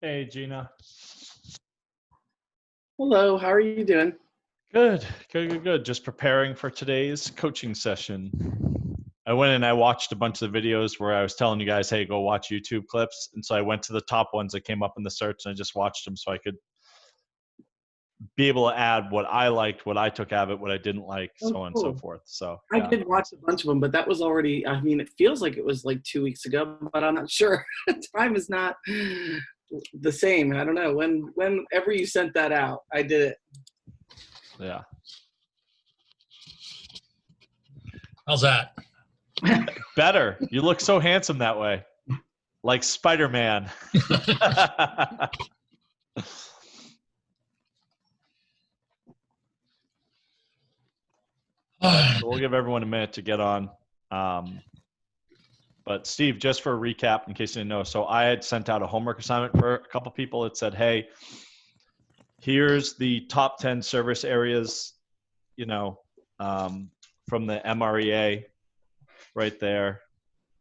Hey, Gina. Hello, how are you doing? Good. Just preparing for today's coaching session. I went and I watched a bunch of the videos where I was telling you guys, hey, go watch YouTube clips. And so I went to the top ones that came up in the search and I just watched them so I could be able to add what I liked, what I took out of it, what I didn't like, Oh, so on and so cool. forth. So, I yeah. did watch a bunch of them, but that was already, it feels like it was like 2 weeks ago, but I'm not sure. Time is not the same. I don't know. Whenever you sent that out, I did it. Yeah. How's that? Better. You look so handsome that way. Like Spider-Man. So we'll give everyone a minute to get on. But Steve, just for a recap, in case you didn't know, so I had sent out a homework assignment for a couple people. It said, hey, here's the top 10 service areas, from the MREA right there.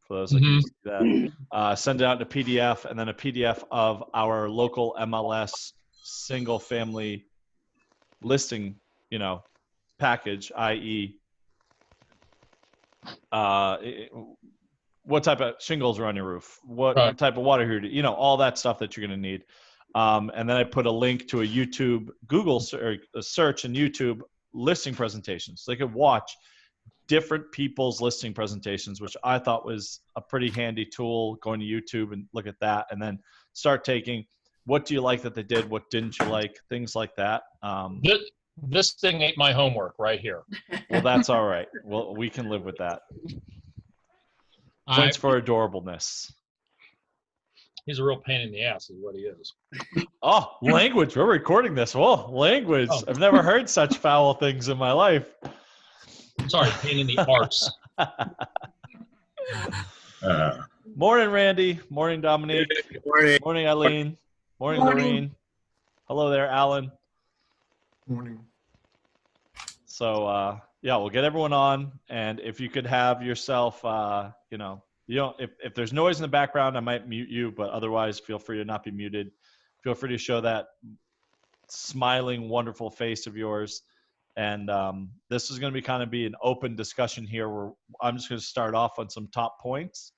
For those that can see that, send it out in a PDF, and then a PDF of our local MLS single family listing, package, i.e., what type of shingles are on your roof, what type of water heater, all that stuff that you're going to need. And then I put a link to a YouTube, Google search and YouTube listing presentations. So they could watch different people's listing presentations, which I thought was a pretty handy tool, going to YouTube and look at that, and then start taking, what do you like that they did? What didn't you like? Things like that. This thing ate my homework right here. Well, that's all right. Well, we can live with that. Points for adorableness. He's a real pain in the ass is what he is. Oh, language. We're recording this. Whoa, language. Oh. I've never heard such foul things in my life. Sorry, pain in the arse. Morning, Randy. Morning, Dominique. Morning, Eileen. Morning, Lorene. Hello there, Alan. Morning. So, yeah, we'll get everyone on. And if you could have yourself, if there's noise in the background, I might mute you, but otherwise feel free to not be muted. Feel free to show that smiling, wonderful face of yours. And this is going to be an open discussion here where I'm just going to start off on some top points.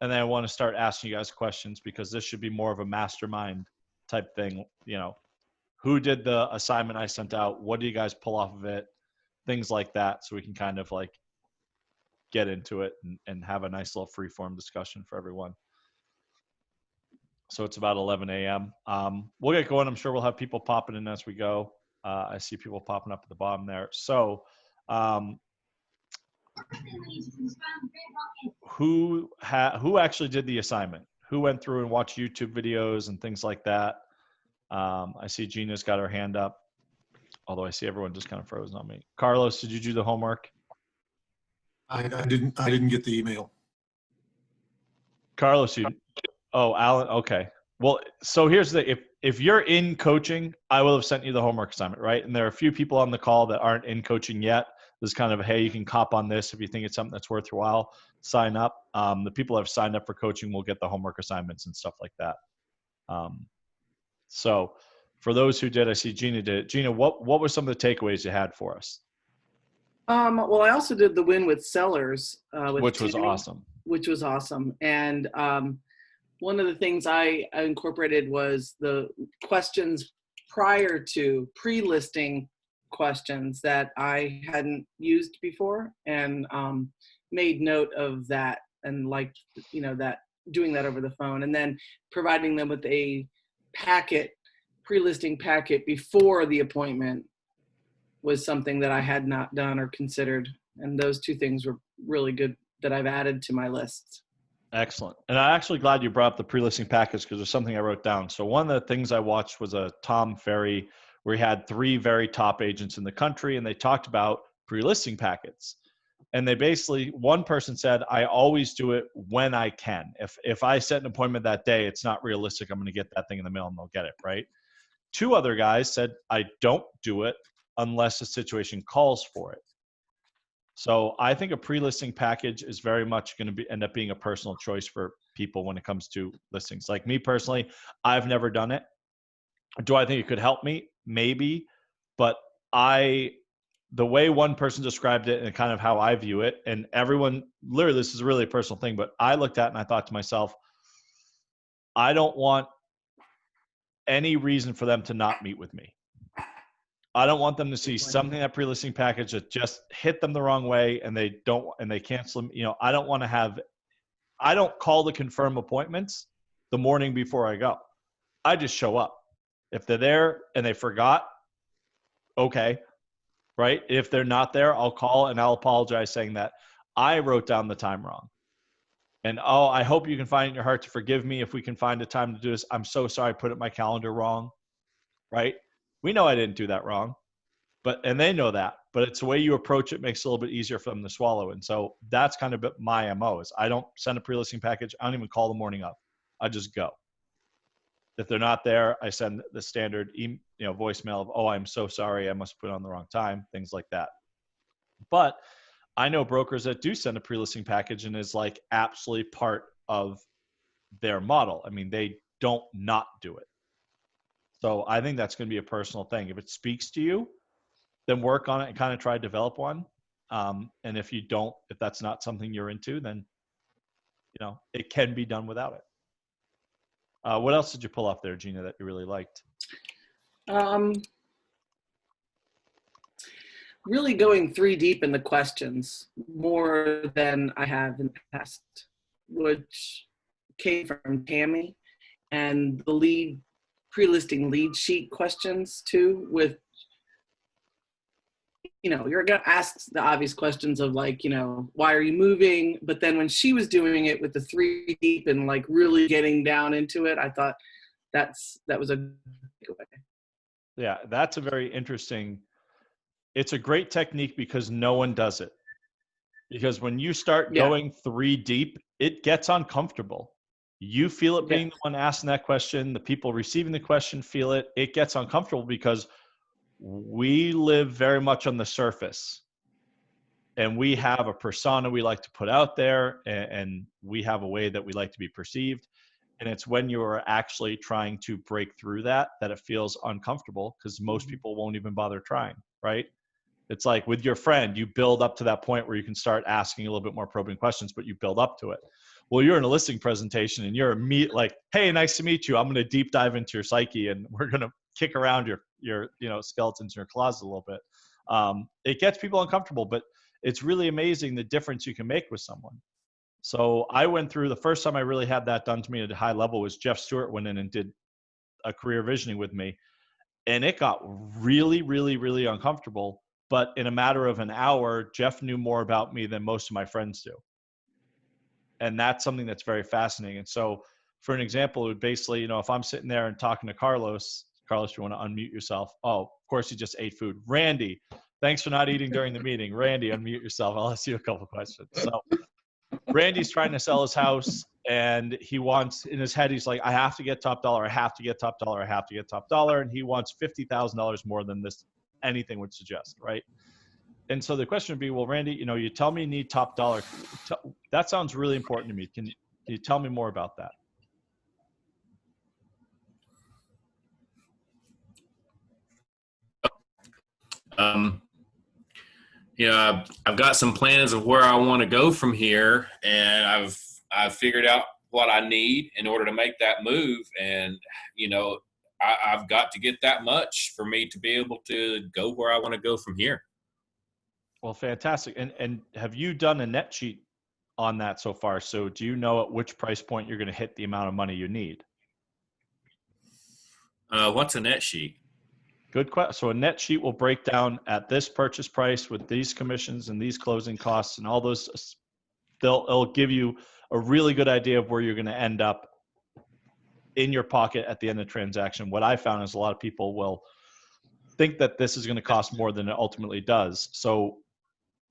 And then I want to start asking you guys questions, because this should be more of a mastermind type thing. Who did the assignment I sent out? What do you guys pull off of it? Things like that. So we can kind of like get into it and have a nice little free form discussion for everyone. So it's about 11 a.m. We'll get going. I'm sure we'll have people popping in as we go. I see people popping up at the bottom there. So who actually did the assignment? Who went through and watched YouTube videos and things like that? I see Gina's got her hand up, although I see everyone just kind of frozen on me. Carlos, did you do the homework? I didn't get the email. Carlos, Alan, okay. Well, so here's if you're in coaching, I will have sent you the homework assignment, right? And there are a few people on the call that aren't in coaching yet. There's kind of, hey, you can cop on this if you think it's something that's worth your while. Sign up. The people that have signed up for coaching will get the homework assignments and stuff like that. So for those who did, I see Gina did it. Gina, what were some of the takeaways you had for us? Well, I also did the win with sellers, which was awesome. Which was awesome. And one of the things I incorporated was the questions prior to pre-listing questions that I hadn't used before, and made note of that, and that doing that over the phone, and then providing them with a pre-listing packet before the appointment was something that I had not done or considered. And those two things were really good that I've added to my list. Excellent. And I'm actually glad you brought up the pre-listing package, because there's something I wrote down. So one of the things I watched was a Tom Ferry where he had 3 very top agents in the country, and they talked about pre-listing packets. And they basically, one person said, I always do it when I can. If I set an appointment that day, it's not realistic I'm going to get that thing in the mail and they'll get it, right? 2 other guys said, I don't do it unless the situation calls for it. So I think a pre-listing package is very much going to end up being a personal choice for people when it comes to listings. Like me personally, I've never done it. Do I think it could help me? Maybe, but the way one person described it and kind of how I view it, and everyone, literally, this is really a personal thing, but I looked at it and I thought to myself, I don't want any reason for them to not meet with me. I don't want them to see something in that pre-listing package that just hit them the wrong way and they cancel them. I don't want to I don't call to confirm appointments the morning before I go. I just show up. If they're there and they forgot, okay, right? If they're not there, I'll call and I'll apologize saying that I wrote down the time wrong. And, I hope you can find in your heart to forgive me if we can find a time to do this. I'm so sorry I put it in my calendar wrong, right? We know I didn't do that wrong, and they know that. But it's the way you approach it makes it a little bit easier for them to swallow. And so that's kind of my MO is I don't send a pre-listing package. I don't even call the morning of. I just go. If they're not there, I send the standard voicemail of, I'm so sorry, I must put it on the wrong time, things like that. But I know brokers that do send a pre-listing package and is like absolutely part of their model. I mean, they don't not do it. So I think that's going to be a personal thing. If it speaks to you, then work on it and kind of try to develop one. And if that's not something you're into, then, it can be done without it. What else did you pull off there, Gina, that you really liked? Really going 3 deep in the questions more than I have in the past, which came from Tammy, and the pre-listing lead sheet questions too, with, you're going to ask the obvious questions of like, why are you moving? But then when she was doing it with the 3 deep and like really getting down into it, I thought that was a good way. Yeah, that's a very interesting. It's a great technique because no one does it. Because when you start going 3 deep, it gets uncomfortable. You feel it being the one asking that question. The people receiving the question feel it. It gets uncomfortable because we live very much on the surface. And we have a persona we like to put out there, and we have a way that we like to be perceived. And it's when you are actually trying to break through that it feels uncomfortable because most people won't even bother trying, right? It's like with your friend, you build up to that point where you can start asking a little bit more probing questions, but you build up to it. Well, you're in a listing presentation and you're like, hey, nice to meet you. I'm going to deep dive into your psyche and we're going to kick around your skeletons in your closet a little bit. It gets people uncomfortable, but it's really amazing the difference you can make with someone. So I went through, the first time I really had that done to me at a high level was Jeff Stewart went in and did a career visioning with me. And it got really, really, really uncomfortable. But in a matter of an hour, Jeff knew more about me than most of my friends do. And that's something that's very fascinating. And so for an example, it would basically, if I'm sitting there and talking to Carlos, you want to unmute yourself. Oh, of course, you just ate food. Randy, thanks for not eating during the meeting. Randy, unmute yourself. I'll ask you a couple questions. So Randy's trying to sell his house and he wants, in his head, he's like, I have to get top dollar. I have to get top dollar. I have to get top dollar. And he wants $50,000 more than this, anything would suggest, right? And so the question would be, well, Randy, you tell me you need top dollar. That sounds really important to me. Can you tell me more about that? I've got some plans of where I want to go from here, and I've figured out what I need in order to make that move. And, I've got to get that much for me to be able to go where I want to go from here. Well, fantastic. And have you done a net sheet on that so far? So do you know at which price point you're going to hit the amount of money you need? What's a net sheet? Good question. So a net sheet will break down at this purchase price with these commissions and these closing costs and all those. It'll give you a really good idea of where you're going to end up in your pocket at the end of the transaction. What I found is a lot of people will think that this is going to cost more than it ultimately does. So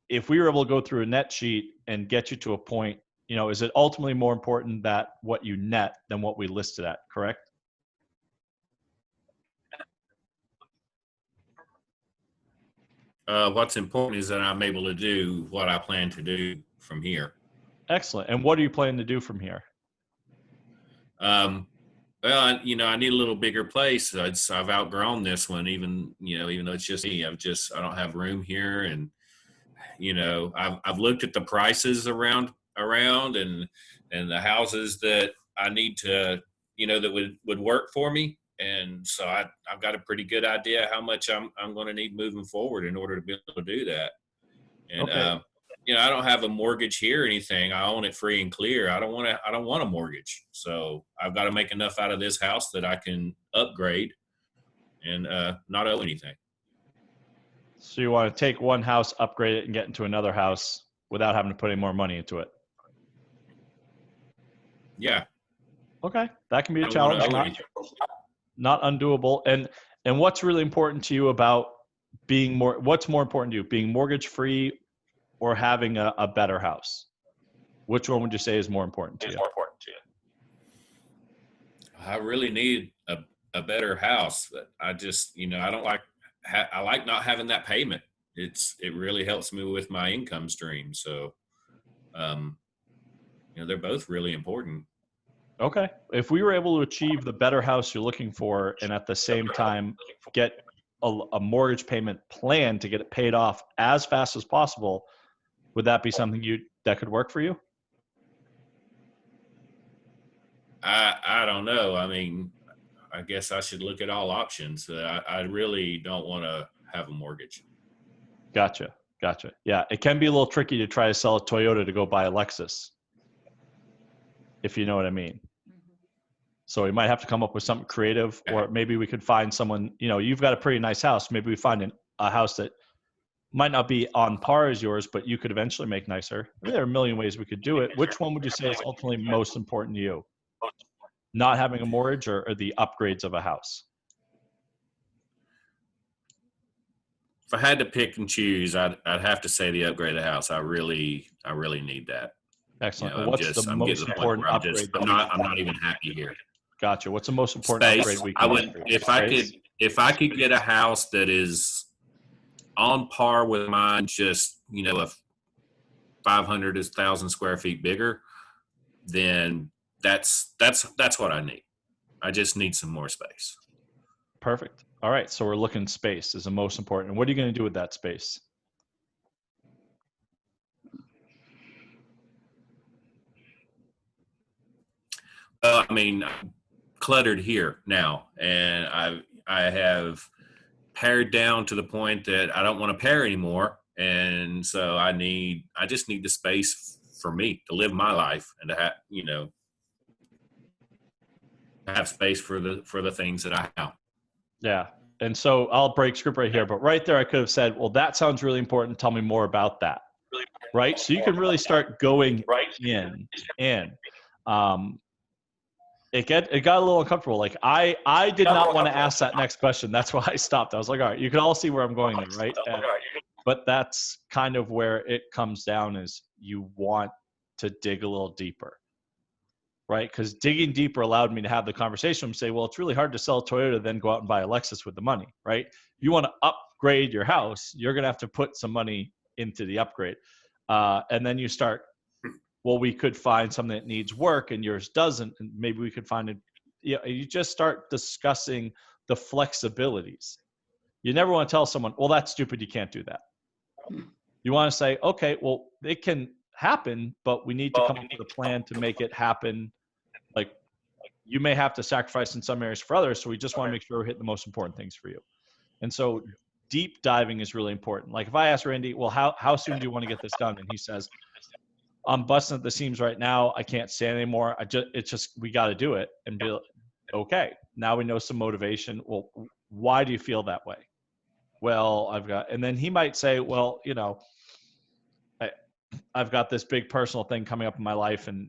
if we were able to go through a net sheet and get you to a point, is it ultimately more important that what you net than what we listed at, correct? What's important is that I'm able to do what I plan to do from here. Excellent. And what are you planning to do from here? Well, I need a little bigger place. I've outgrown this one, even though it's just me. I don't have room here, and I've looked at the prices around and the houses that I need to, that would work for me. And so I've got a pretty good idea how much I'm going to need moving forward in order to be able to do that. And Okay. I don't have a mortgage here or anything. I own it free and clear. I don't want a mortgage. So I've got to make enough out of this house that I can upgrade and not owe anything. So you want to take one house, upgrade it, and get into another house without having to put any more money into it. Yeah. Okay. That can be a I don't challenge, wanna owe not, anything. not undoable. And what's really important to you about what's more important to you, being mortgage free or having a better house? Which one would you say is more important to you? I really need a better house. But I just, I don't like, I like not having that payment. It really helps me with my income stream. So, they're both really important. Okay. If we were able to achieve the better house you're looking for and at the same time get a mortgage payment plan to get it paid off as fast as possible, would that be something that could work for you? I don't know. I mean, I guess I should look at all options. I really don't want to have a mortgage. Gotcha. Yeah. It can be a little tricky to try to sell a Toyota to go buy a Lexus, if you know what I mean. So we might have to come up with something creative, or maybe we could find someone, you've got a pretty nice house. Maybe we find a house that might not be on par as yours, but you could eventually make nicer. There are a million ways we could do it. Which one would you say is ultimately most important to you? Not having a mortgage or the upgrades of a house? If I had to pick and choose, I'd have to say the upgrade of the house. I really need that. Excellent. I'm What's just, the I'm most getting to the point important where upgrade? I'm not even happy here. Gotcha. What's the most important Space. upgrade we I can would, do? if I could get a house that is on par with mine, just, a 500 to 1,000 square feet bigger, then that's what I need. I just need some more space. Perfect. All right. So we're looking space is the most important. And what are you going to do with that space? I mean, I'm cluttered here now, and I have pared down to the point that I don't want to pare anymore, and so I just need the space for me to live my life and to have space for the things that I have. Yeah. And so I'll break script right here, but right there I could have said, well, that sounds really important. Tell me more about that. Right. So you can really start going in. It got a little uncomfortable. Like I did not want to ask that next question. That's why I stopped. I was like, all right, you can all see where I'm going there, right? But that's kind of where it comes down is you want to dig a little deeper, right? Because digging deeper allowed me to have the conversation and say, well, it's really hard to sell a Toyota, then go out and buy a Lexus with the money, right? You want to upgrade your house, you're going to have to put some money into the upgrade. And then you start, well, we could find something that needs work and yours doesn't. And maybe we could find it. You just start discussing the flexibilities. You never want to tell someone, well, that's stupid, you can't do that. You want to say, okay, well, it can happen, but we need to come up with a plan to make it happen. Like you may have to sacrifice in some areas for others. So we just want to make sure we're hitting the most important things for you. And so deep diving is really important. Like if I ask Randy, well, how soon do you want to get this done? And he says, I'm busting at the seams right now. I can't stand anymore. We got to do it and be like, okay, now we know some motivation. Well, why do you feel that way? Well, and then he might say, well, I've got this big personal thing coming up in my life. And,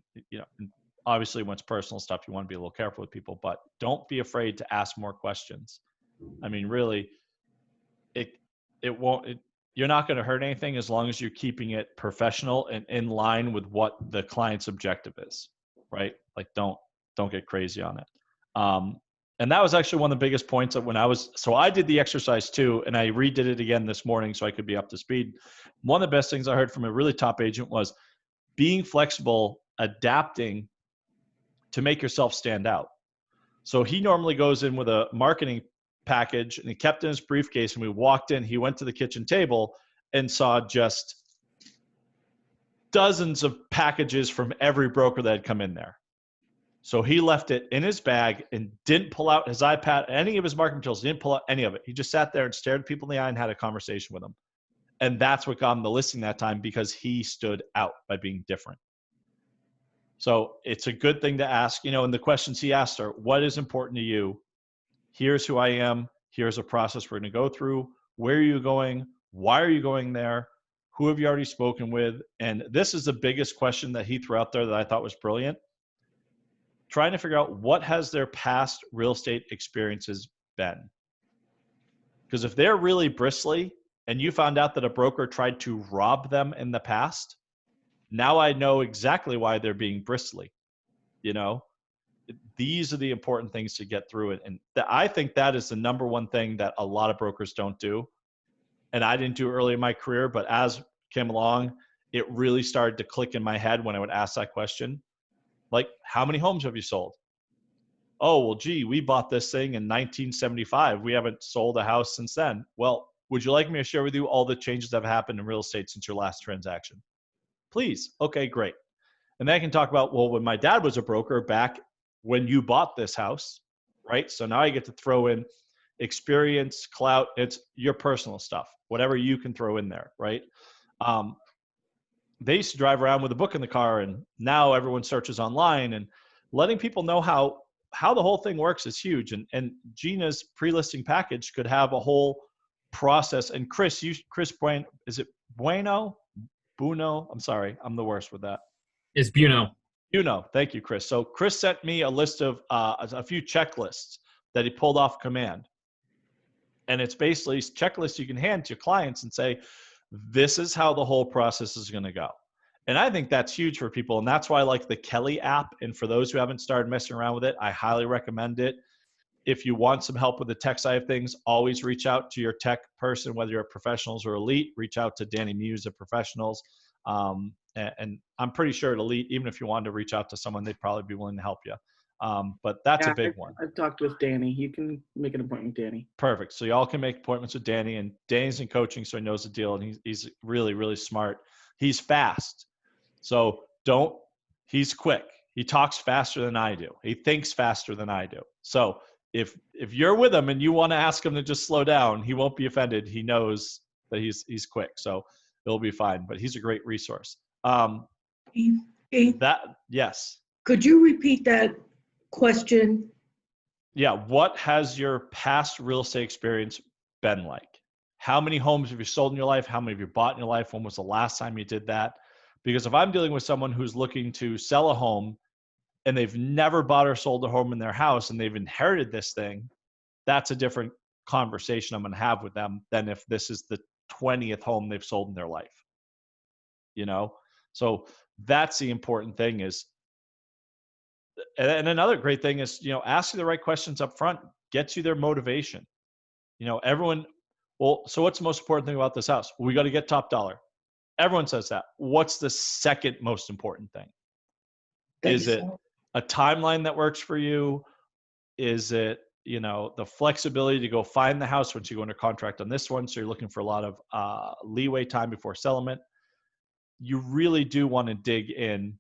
obviously when it's personal stuff, you want to be a little careful with people, but don't be afraid to ask more questions. I mean, really, you're not going to hurt anything as long as you're keeping it professional and in line with what the client's objective is, right? Like don't get crazy on it. And that was actually one of the biggest points of when so I did the exercise too, and I redid it again this morning so I could be up to speed. One of the best things I heard from a really top agent was being flexible, adapting to make yourself stand out. So he normally goes in with a marketing package and he kept it in his briefcase, and we walked in, he went to the kitchen table and saw just dozens of packages from every broker that had come in there. So he left it in his bag and didn't pull out his iPad, any of his marketing materials, didn't pull out any of it. He just sat there and stared people in the eye and had a conversation with them. And that's what got him the listing that time, because he stood out by being different. So it's a good thing to ask, and the questions he asked are, what is important to you? Here's who I am. Here's a process we're going to go through. Where are you going? Why are you going there? Who have you already spoken with? And this is the biggest question that he threw out there that I thought was brilliant. Trying to figure out what has their past real estate experiences been. Because if they're really bristly and you found out that a broker tried to rob them in the past, now I know exactly why they're being bristly. These are the important things to get through it. And I think that is the number one thing that a lot of brokers don't do. And I didn't do early in my career, but as came along, it really started to click in my head when I would ask that question. Like, how many homes have you sold? Oh, well, gee, we bought this thing in 1975. We haven't sold a house since then. Well, would you like me to share with you all the changes that have happened in real estate since your last transaction? Please. Okay, great. And then I can talk about, well, when my dad was a broker back when you bought this house, right? So now I get to throw in experience, clout, it's your personal stuff, whatever you can throw in there, right? They used to drive around with a book in the car, and now everyone searches online, and letting people know how the whole thing works is huge. And Gina's pre-listing package could have a whole process. And Chris Bueno, is it Bueno? Buno? I'm sorry, I'm the worst with that. It's Buno. Buno, thank you, Chris. So Chris sent me a list of a few checklists that he pulled off command. And it's basically checklists you can hand to your clients and say, this is how the whole process is going to go. And I think that's huge for people. And that's why I like the Kelly app. And for those who haven't started messing around with it, I highly recommend it. If you want some help with the tech side of things, always reach out to your tech person, whether you're professionals or elite. Reach out to Danny Muse at Professionals. And I'm pretty sure at Elite, even if you wanted to reach out to someone, they'd probably be willing to help you. But that's a big one. I've talked with Danny. You can make an appointment with Danny. Perfect. So y'all can make appointments with Danny, and Danny's in coaching, so he knows the deal, and he's really, really smart. He's fast. So he's quick. He talks faster than I do. He thinks faster than I do. So if you're with him and you want to ask him to just slow down, he won't be offended. He knows that he's quick. So it'll be fine, but he's a great resource. Yes. Could you repeat that question? Yeah. What has your past real estate experience been like? How many homes have you sold in your life? How many have you bought in your life? When was the last time you did that? Because if I'm dealing with someone who's looking to sell a home and they've never bought or sold a home in their house and they've inherited this thing, that's a different conversation I'm going to have with them than if this is the 20th home they've sold in their life. So that's the important thing is, and another great thing is, asking the right questions up front gets you their motivation. Everyone, well, so what's the most important thing about this house? Well, we got to get top dollar. Everyone says that. What's the second most important thing? Is it a timeline that works for you? Is it, the flexibility to go find the house once you go under contract on this one? So you're looking for a lot of leeway time before settlement. You really do want to dig in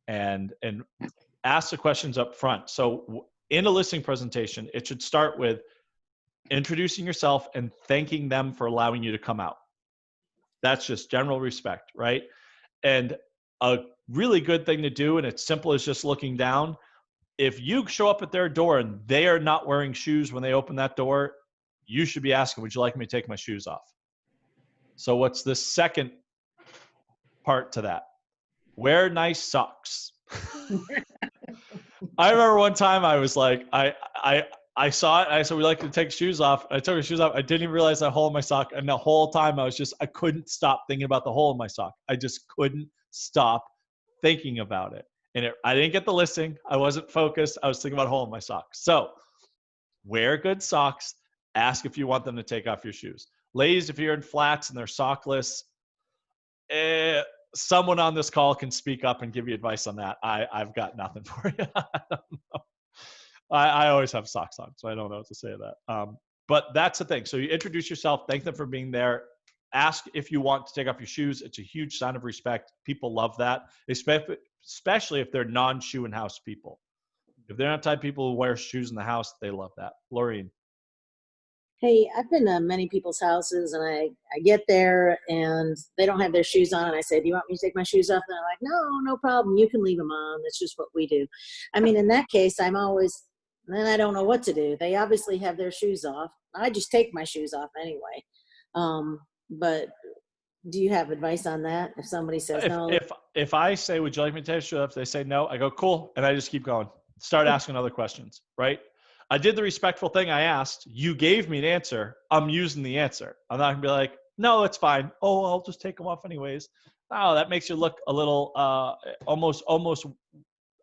and ask the questions up front. So in a listing presentation, it should start with introducing yourself and thanking them for allowing you to come out. That's just general respect, right? And a really good thing to do, and it's simple as just looking down. If you show up at their door and they are not wearing shoes when they open that door, you should be asking, would you like me to take my shoes off? So what's the second part to that? Wear nice socks. I remember one time I was like, I saw it. I said, we'd like to take shoes off. I took my shoes off. I didn't even realize that hole in my sock. And the whole time I couldn't stop thinking about the hole in my sock. I just couldn't stop thinking about it. And I didn't get the listing. I wasn't focused. I was thinking about a hole in my sock. So wear good socks. Ask if you want them to take off your shoes. Ladies, if you're in flats and they're sockless, someone on this call can speak up and give you advice on that. I've got nothing for you. I don't know. I always have socks on, so I don't know what to say to that. But that's the thing. So you introduce yourself, thank them for being there. Ask if you want to take off your shoes. It's a huge sign of respect. People love that, especially if they're non-shoe and house people. If they're not the type of people who wear shoes in the house, they love that. Laureen. Hey, I've been to many people's houses, and I get there and they don't have their shoes on, and I say, do you want me to take my shoes off? And they're like, no problem. You can leave them on. That's just what we do. I mean, in that case, then I don't know what to do. They obviously have their shoes off. I just take my shoes off anyway. But do you have advice on that? If somebody says no? If I say, would you like me to take your shoes off? They say no. I go, cool. And I just keep going. Start asking other questions, right? I did the respectful thing. I asked, you gave me an answer. I'm using the answer. I'm not gonna be like, no, it's fine. Oh, I'll just take them off anyways. Oh, that makes you look a little, almost,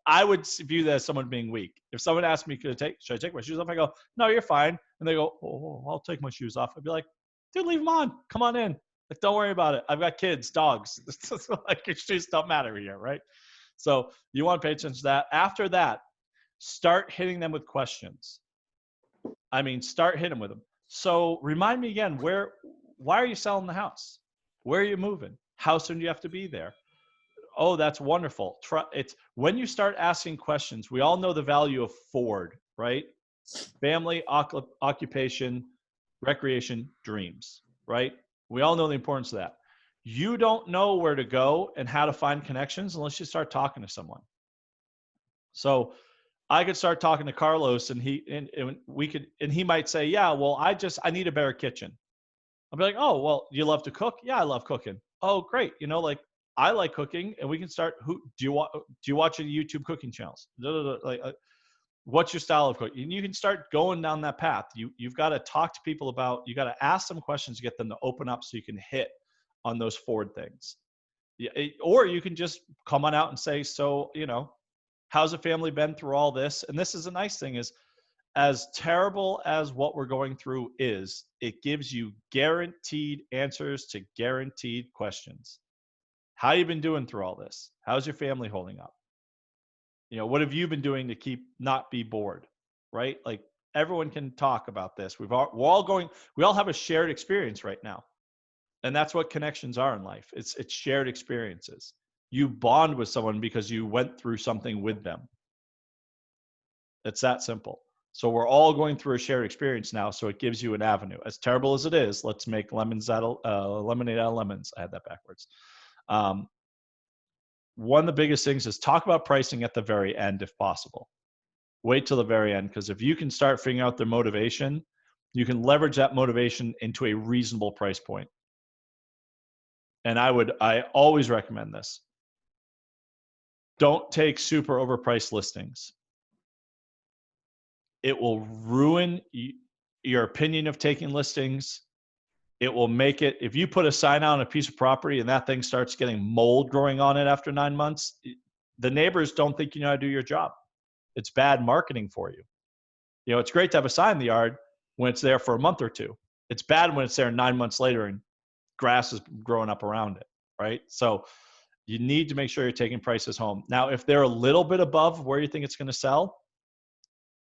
I would view that as someone being weak. If someone asked me, should I take my shoes off? I go, no, you're fine. And they go, oh, I'll take my shoes off. I'd be like, dude, leave them on. Come on in. Like, don't worry about it. I've got kids, dogs. Like, your shoes don't matter here, right? So you want to pay attention to that. After that, start hitting them with questions. I mean, start hitting with them. So remind me again, why are you selling the house? Where are you moving? How soon do you have to be there? Oh, that's wonderful. It's when you start asking questions, we all know the value of Ford, right? Family, occupation, recreation, dreams, right? We all know the importance of that. You don't know where to go and how to find connections unless you start talking to someone. So I could start talking to Carlos and he might say, yeah, well, I need a better kitchen. I'll be like, oh, well, you love to cook? Yeah, I love cooking. Oh, great. Like, I like cooking, and we can start. Do you watch any YouTube cooking channels? What's your style of cooking? And you can start going down that path. You've got to talk to people you got to ask them questions to get them to open up so you can hit on those Ford things. Yeah, or you can just come on out and say, so, how's the family been through all this? And this is a nice thing is, as terrible as what we're going through is, it gives you guaranteed answers to guaranteed questions. How you been doing through all this? How's your family holding up? What have you been doing to not be bored, right? Like, everyone can talk about this. We all have a shared experience right now. And that's what connections are in life. It's shared experiences. You bond with someone because you went through something with them. It's that simple. So we're all going through a shared experience now. So it gives you an avenue. As terrible as it is, let's make lemonade out of lemons. I had that backwards. One of the biggest things is talk about pricing at the very end if possible. Wait till the very end, because if you can start figuring out their motivation, you can leverage that motivation into a reasonable price point. And I always recommend this. Don't take super overpriced listings. It will ruin your opinion of taking listings. It will make it, if you put a sign on a piece of property and that thing starts getting mold growing on it after 9 months, the neighbors don't think you know how to do your job. It's bad marketing for you. It's great to have a sign in the yard when it's there for a month or two. It's bad when it's there 9 months later and grass is growing up around it, right? So you need to make sure you're taking prices home. Now, if they're a little bit above where you think it's going to sell,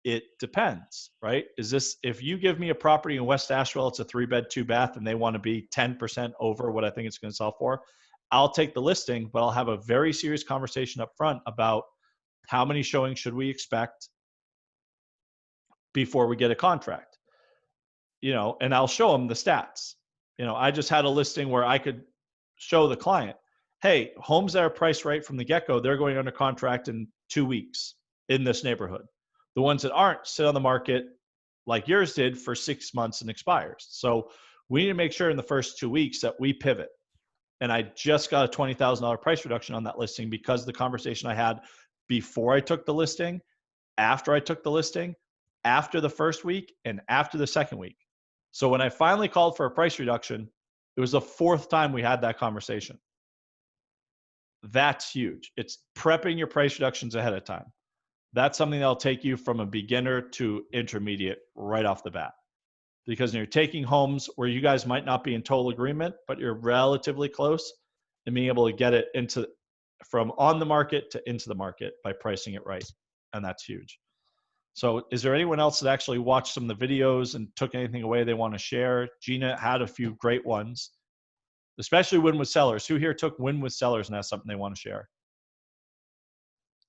it depends, right? If you give me a property in West Asheville, it's a 3-bed, 2-bath, and they want to be 10% over what I think it's going to sell for, I'll take the listing, but I'll have a very serious conversation up front about how many showings should we expect before we get a contract, and I'll show them the stats. I just had a listing where I could show the client, hey, homes that are priced right from the get-go, they're going under contract in 2 weeks in this neighborhood. The ones that aren't sit on the market like yours did for 6 months and expires. So we need to make sure in the first 2 weeks that we pivot. And I just got a $20,000 price reduction on that listing because of the conversation I had before I took the listing, after I took the listing, after the first week, and after the second week. So when I finally called for a price reduction, it was the 4th time we had that conversation. That's huge. It's prepping your price reductions ahead of time. that's something that'll take you from a beginner to intermediate right off the bat. Because you're taking homes where you guys might not be in total agreement, but you're relatively close, and being able to get it into from on the market to into the market by pricing it right. And that's huge. So is there anyone else that actually watched some of the videos and took anything away they want to share? Gina had a few great ones, especially win with sellers. Who here took win with sellers and has something they want to share?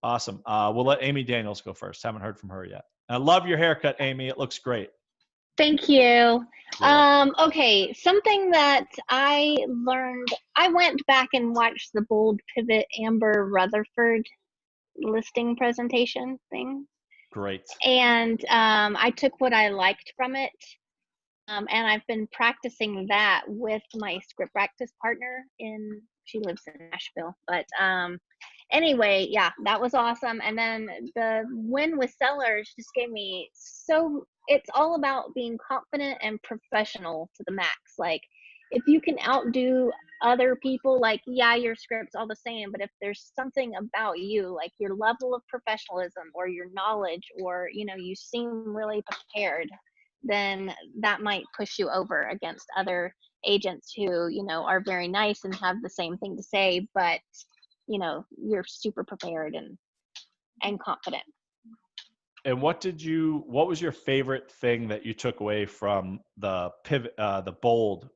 Awesome. We'll let Amy Daniels go first. Haven't heard from her yet. I love your haircut, Amy. It looks great. Thank you. Yeah. Okay, something that I learned, I went back and watched the Bold Pivot Amber Rutherford listing presentation thing. Great. And I took what I liked from it. And I've been practicing that with my script practice partner she lives in Nashville. But anyway, yeah, that was awesome. And then the win with sellers just gave me it's all about being confident and professional to the max. Like if you can outdo other people, like, yeah, your script's all the same, but if there's something about you, like your level of professionalism or your knowledge, or, you seem really prepared, then that might push you over against other agents who, are very nice and have the same thing to say, but, you're super prepared and confident. And what was your favorite thing that you took away from the pivot, the Bold,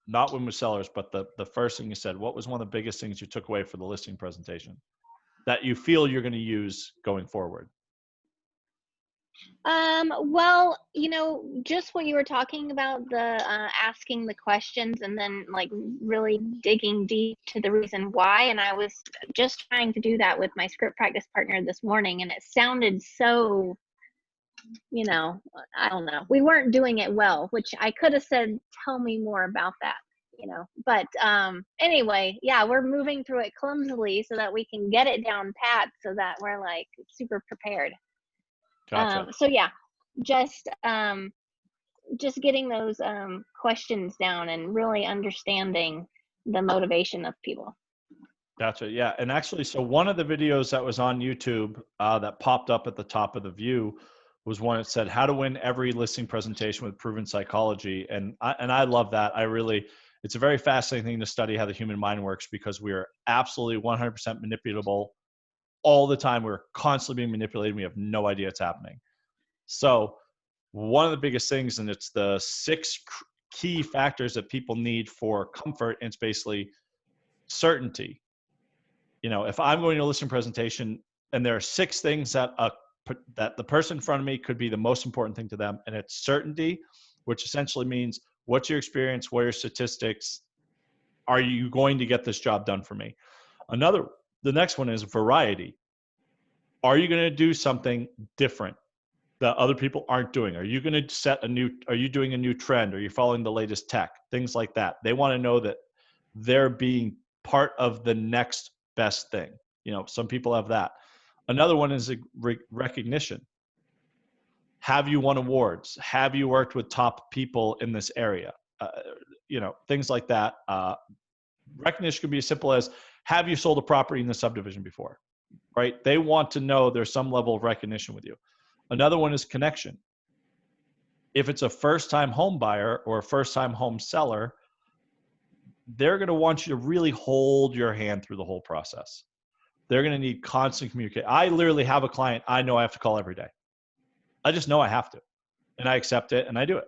not win with sellers, but the first thing you said? What was one of the biggest things you took away for the listing presentation that you feel you're going to use going forward? Well, just what you were talking about, the asking the questions and then like really digging deep to the reason why. And I was just trying to do that with my script practice partner this morning, and it sounded so, I don't know. We weren't doing it well, which I could have said, tell me more about that, But anyway, yeah, we're moving through it clumsily so that we can get it down pat so that we're like super prepared. Gotcha. So yeah, just getting those questions down and really understanding the motivation of people. Gotcha. Yeah. And actually, so one of the videos that was on YouTube that popped up at the top of the view was one that said how to win every listing presentation with proven psychology. And I love that. It's a very fascinating thing to study how the human mind works, because we are absolutely 100% manipulatable all the time. We're constantly being manipulated. We have no idea it's happening. So one of the biggest things, and it's the 6 key factors that people need for comfort, and it's basically certainty. If I'm going to a listing presentation and there are 6 things that the person in front of me could be the most important thing to them, and it's certainty, which essentially means what's your experience, what are your statistics, are you going to get this job done for me? The next one is variety. Are you going to do something different that other people aren't doing? Are you going to are you doing a new trend? Are you following the latest tech? Things like that. They want to know that they're being part of the next best thing. Some people have that. Another one is recognition. Have you won awards? Have you worked with top people in this area? Things like that. Recognition could be as simple as, have you sold a property in the subdivision before? Right? They want to know there's some level of recognition with you. Another one is connection. If it's a first-time home buyer or a first-time home seller, they're going to want you to really hold your hand through the whole process. They're going to need constant communication. I literally have a client I know I have to call every day. I just know I have to, and I accept it and I do it.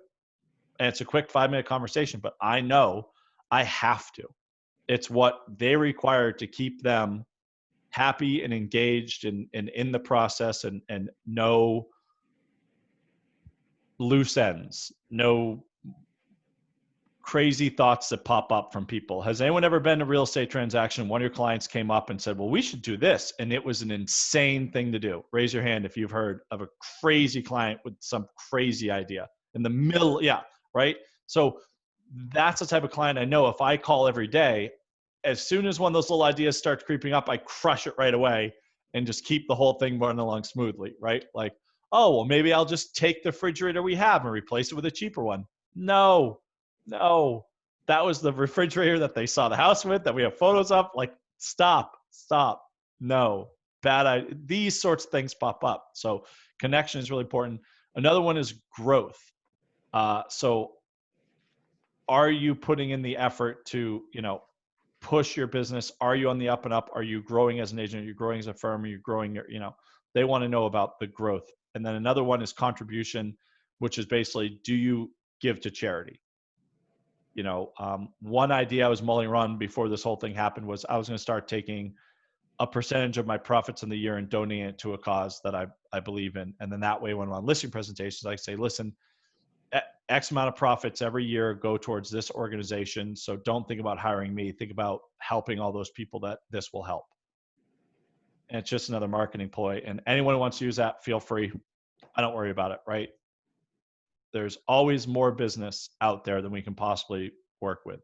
And it's a quick 5-minute conversation, but I know I have to. It's what they require to keep them happy and engaged and in the process, and no loose ends, no crazy thoughts that pop up from people. Has anyone ever been to a real estate transaction? One of your clients came up and said, well, we should do this, and it was an insane thing to do. Raise your hand if you've heard of a crazy client with some crazy idea in the middle. Yeah, right? So that's the type of client I know. If I call every day, as soon as one of those little ideas starts creeping up, I crush it right away and just keep the whole thing running along smoothly, right? Like, oh, well, maybe I'll just take the refrigerator we have and replace it with a cheaper one. No, that was the refrigerator that they saw the house with, that we have photos of. Like, stop. No, these sorts of things pop up. So connection is really important. Another one is growth. So are you putting in the effort to, push your business? Are you on the up and up? Are you growing as an agent? Are you growing as a firm? Are you growing your, they want to know about the growth. And then another one is contribution, which is basically, do you give to charity? One idea I was mulling around before this whole thing happened was I was going to start taking a percentage of my profits in the year and donating it to a cause that I believe in. And then that way, when I'm on listing presentations, I say, listen, X amount of profits every year go towards this organization. So don't think about hiring me. Think about helping all those people that this will help. And it's just another marketing ploy. And anyone who wants to use that, feel free. I don't worry about it, right? There's always more business out there than we can possibly work with.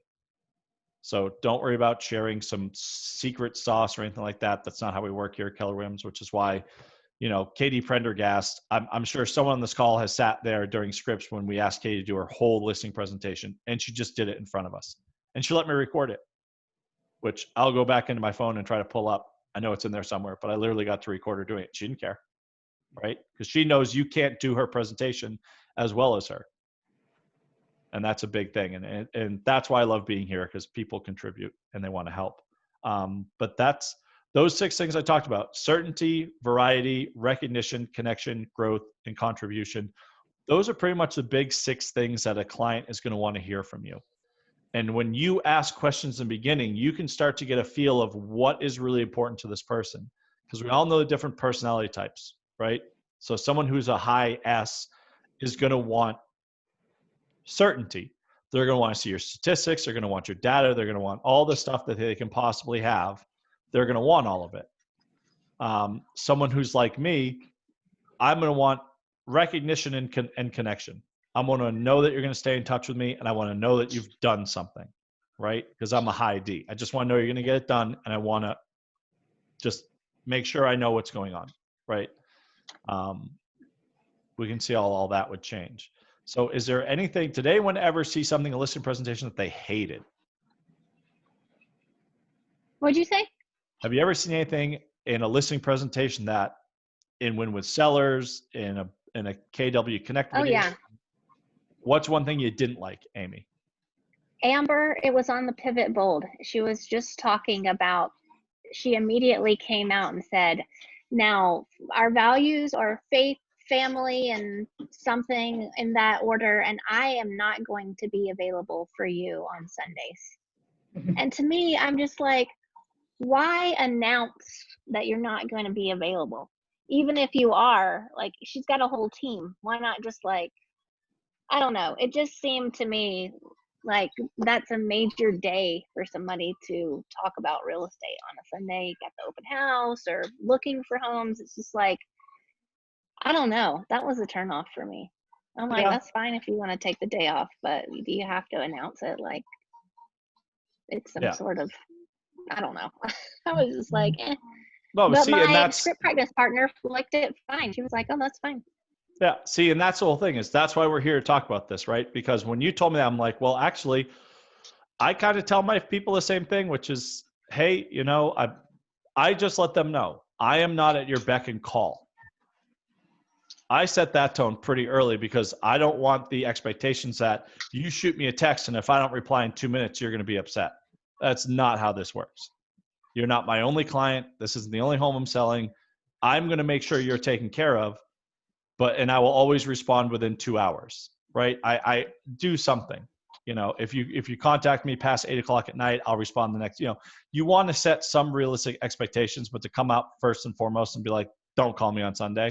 So don't worry about sharing some secret sauce or anything like that. That's not how we work here at Keller Williams, which is why, Katie Prendergast, I'm sure someone on this call has sat there during scripts when we asked Katie to do her whole listing presentation, and she just did it in front of us. And she let me record it, which I'll go back into my phone and try to pull up. I know it's in there somewhere, but I literally got to record her doing it. She didn't care, right? Because she knows you can't do her presentation as well as her. And that's a big thing. And that's why I love being here, because people contribute and they want to help. But that's those 6 things I talked about: certainty, variety, recognition, connection, growth, and contribution. Those are pretty much the big 6 things that a client is going to want to hear from you. And when you ask questions in the beginning, you can start to get a feel of what is really important to this person, because we all know the different personality types, right? So someone who's a high S is going to want certainty. They're going to want to see your statistics. They're going to want your data. They're going to want all the stuff that they can possibly have. They're going to want all of it. Someone who's like me, I'm going to want recognition and connection. I want to know that you're going to stay in touch with me, and I want to know that you've done something, right? Because I'm a high D. I just want to know you're going to get it done, and I want to just make sure I know what's going on, right? We can see all that would change. So is there anything, did anyone ever see something in a listing presentation that they hated? What'd you say? Have you ever seen anything in a listing presentation that in Win with Sellers, in a KW Connect video? Oh, yeah. What's one thing you didn't like, Amy? Amber, it was on the Pivot Bold. She was just talking about, she immediately came out and said, now our values are faith, family, and something in that order, and I am not going to be available for you on Sundays. And to me, I'm just like, why announce that you're not going to be available? Even if you are, like, she's got a whole team. Why not just, like, I don't know. It just seemed to me like that's a major day for somebody to talk about real estate on a Sunday at the open house or looking for homes. It's just like, I don't know. That was a turnoff for me. I'm like, Yeah. That's fine if you want to take the day off, but do you have to announce it like it's some sort of, I don't know. I was just like, eh. No, But see, and my that's script practice partner liked it fine. She was like, oh, that's fine. yeah. See, and that's the whole thing, is that's why we're here to talk about this, right? Because when you told me that, I'm like, well, actually, I kind of tell my people the same thing, which is, hey, I just let them know I am not at your beck and call. I set that tone pretty early because I don't want the expectations that you shoot me a text and if I don't reply in 2 minutes, you're going to be upset. That's not how this works. You're not my only client. This isn't the only home I'm selling. I'm going to make sure you're taken care of, and I will always respond within 2 hours, right? I do something. If you contact me past 8 o'clock at night, I'll respond the next. You want to set some realistic expectations, but to come out first and foremost and be like, "Don't call me on Sunday,"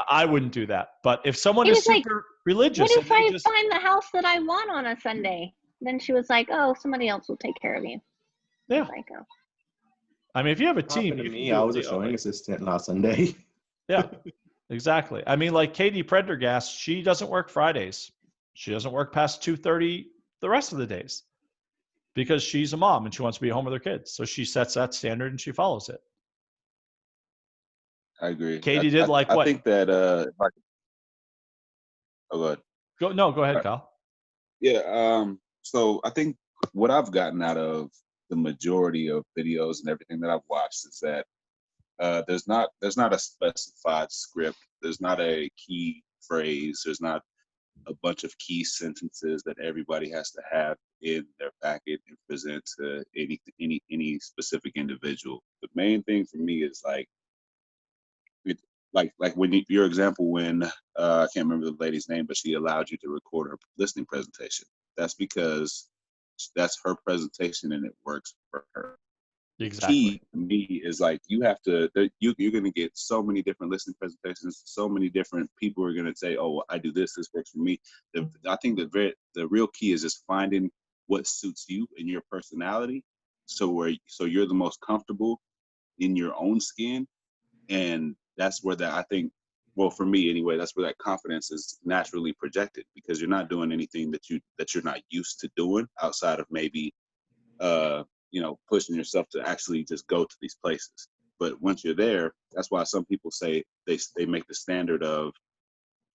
I wouldn't do that. But if someone is super religious, what if I find the house that I want on a Sunday? Then she was like, "Oh, somebody else will take care of you." Yeah. Like, oh. I mean, if you have a team, To you me, can do I it was a legally. showing assistant last Sunday. Yeah, exactly. I mean, like Katie Prendergast, she doesn't work Fridays. She doesn't work past 2:30 the rest of the days because she's a mom and she wants to be home with her kids. So she sets that standard and she follows it. I agree. Katie did what? I think that if I could, oh, go ahead. Go ahead, Kyle. Yeah. So I think what I've gotten out of the majority of videos and everything that I've watched is that there's not a specified script. There's not a key phrase. There's not a bunch of key sentences that everybody has to have in their packet and present to any specific individual. The main thing for me is like when your example when I can't remember the lady's name, but she allowed you to record her listening presentation. That's because that's her presentation and it works for her. Exactly. Key to me is like you have to you're going to get so many different listening presentations. So many different people are going to say, oh, I do this works for me. I think the real key is just finding what suits you and your personality, so you're the most comfortable in your own skin. And that's where I think, well, for me anyway, that's where that confidence is naturally projected, because you're not doing anything that you're not used to doing outside of maybe pushing yourself to actually just go to these places. But once you're there, that's why some people say they make the standard of,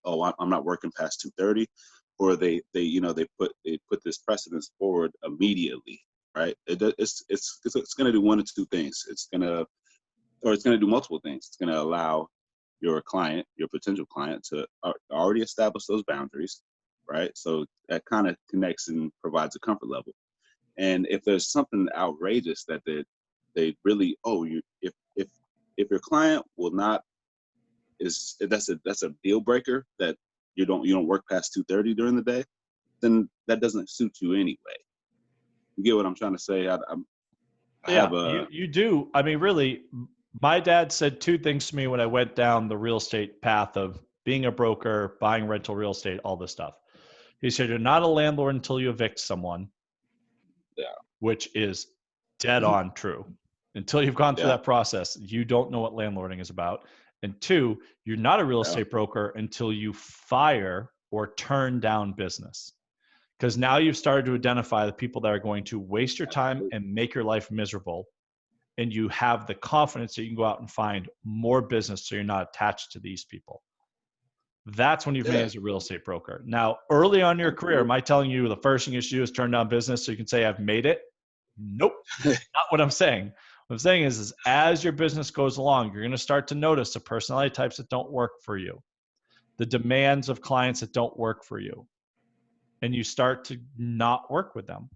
oh, I'm not working past 2:30, or they put this precedence forward immediately, right? It's going to do one of two things. It's going to do multiple things. It's going to allow your potential client, to already establish those boundaries, right? So that kind of connects and provides a comfort level. And if there's something outrageous that they really, if your client will not, that's a deal breaker, that you don't work past 2:30 during the day, then that doesn't suit you anyway. You get what I'm trying to say? You do. I mean, really, my dad said two things to me when I went down the real estate path of being a broker, buying rental real estate, all this stuff. He said, you're not a landlord until you evict someone. Yeah. Which is dead on true. Until you've gone through that process, you don't know what landlording is about. And two, you're not a real estate broker until you fire or turn down business. Because now you've started to identify the people that are going to waste your time and make your life miserable. And you have the confidence that you can go out and find more business, so you're not attached to these people. That's when you've made as a real estate broker. Now, early on in your career, am I telling you the first thing you should do is turn down business so you can say I've made it? Nope. Not what I'm saying. What I'm saying is as your business goes along, you're going to start to notice the personality types that don't work for you, the demands of clients that don't work for you, and you start to not work with them.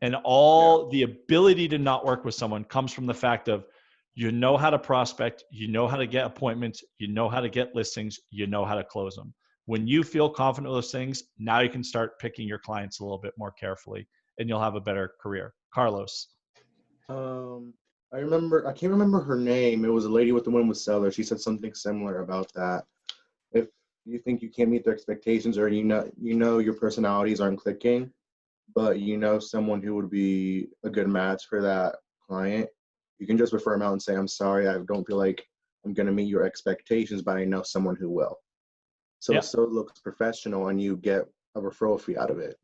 And the ability to not work with someone comes from the fact of, you know how to prospect, you know how to get appointments, you know how to get listings, you know how to close them. When you feel confident with those things, now you can start picking your clients a little bit more carefully, and you'll have a better career. Carlos. I can't remember her name. It was a lady with the Win with Seller. She said something similar about that. If you think you can't meet their expectations, or you know your personalities aren't clicking, but you know someone who would be a good match for that client, you can just refer them out and say, I'm sorry, I don't feel like I'm going to meet your expectations, but I know someone who will. So it still looks professional, and you get a referral fee out of it.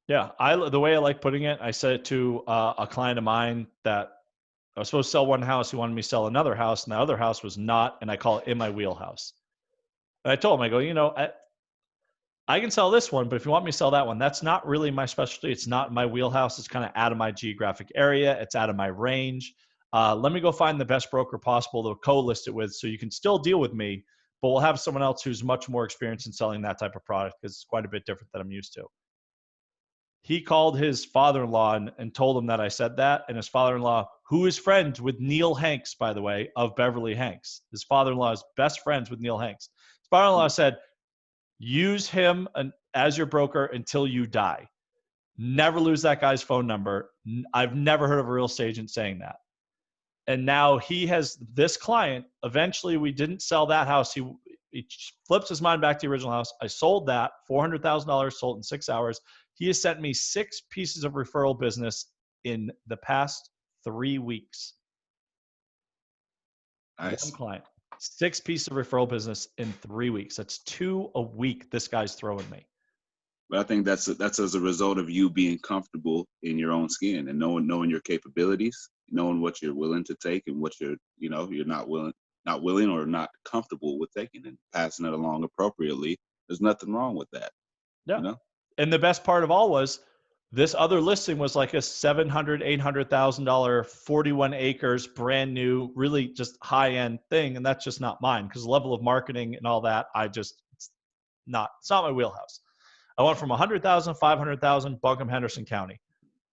Yeah, the way I like putting it, I said it to a client of mine that I was supposed to sell one house. He wanted me to sell another house, and the other house was not, and I call it in my wheelhouse. And I told him, I go, I can sell this one, but if you want me to sell that one, that's not really my specialty. It's not my wheelhouse. It's kind of out of my geographic area. It's out of my range. Let me go find the best broker possible to co-list it with, so you can still deal with me, but we'll have someone else who's much more experienced in selling that type of product, because it's quite a bit different than I'm used to. He called his father-in-law and told him that I said that. And his father-in-law, who is friends with Neil Hanks, by the way, of Beverly Hanks. His father-in-law is best friends with Neil Hanks. His father-in-law said, use him as your broker until you die. Never lose that guy's phone number. I've never heard of a real estate agent saying that. And now he has this client. Eventually, we didn't sell that house. He flips his mind back to the original house. I sold that, $400,000 sold in 6 hours. He has sent me 6 pieces of referral business in the past 3 weeks. Nice. One client, 6 pieces of referral business in 3 weeks. That's 2 a week this guy's throwing me. But I think that's as a result of you being comfortable in your own skin and knowing your capabilities, knowing what you're willing to take and what you're not willing or not comfortable with taking, and passing it along appropriately. There's nothing wrong with that. Yeah. And the best part of all was, This other listing was like a $700,000, $800,000, 41 acres, brand new, really just high end thing. And that's just not mine because the level of marketing and all that, it's not my wheelhouse. I went from 100,000, 500,000, Buncombe, Henderson County.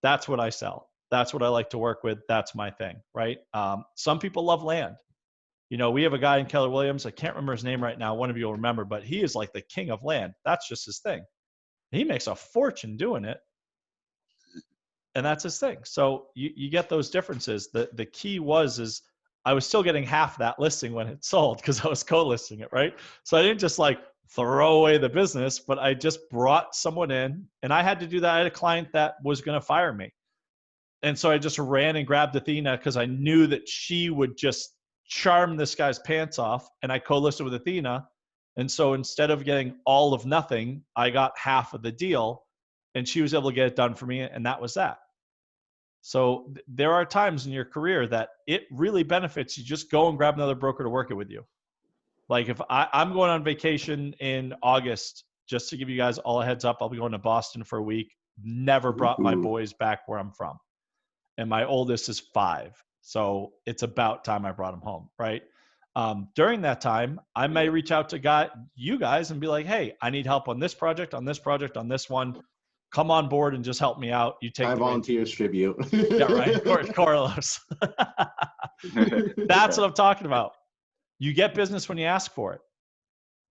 That's what I sell. That's what I like to work with. That's my thing, right? Some people love land. You know, we have a guy in Keller Williams. I can't remember his name right now. One of you will remember, but he is like the king of land. That's just his thing. He makes a fortune doing it. And that's his thing. So you get those differences. The key is I was still getting half that listing when it sold because I was co-listing it, right? So I didn't just like throw away the business, but I just brought someone in, and I had to do that. I had a client that was going to fire me. And so I just ran and grabbed Athena because I knew that she would just charm this guy's pants off, and I co-listed with Athena. And so instead of getting all of nothing, I got half of the deal, and she was able to get it done for me, and that was that. So there are times in your career that it really benefits you just go and grab another broker to work it with you. Like if I'm going on vacation in August, just to give you guys all a heads up, I'll be going to Boston for a week. Never brought my boys back where I'm from. And my oldest is 5. So it's about time I brought him home, right? During that time, I may reach out to you guys and be like, hey, I need help on this project, on this project, on this one. Come on board and just help me out. You take I volunteers tribute. Yeah, right. Carlos. That's what I'm talking about. You get business when you ask for it.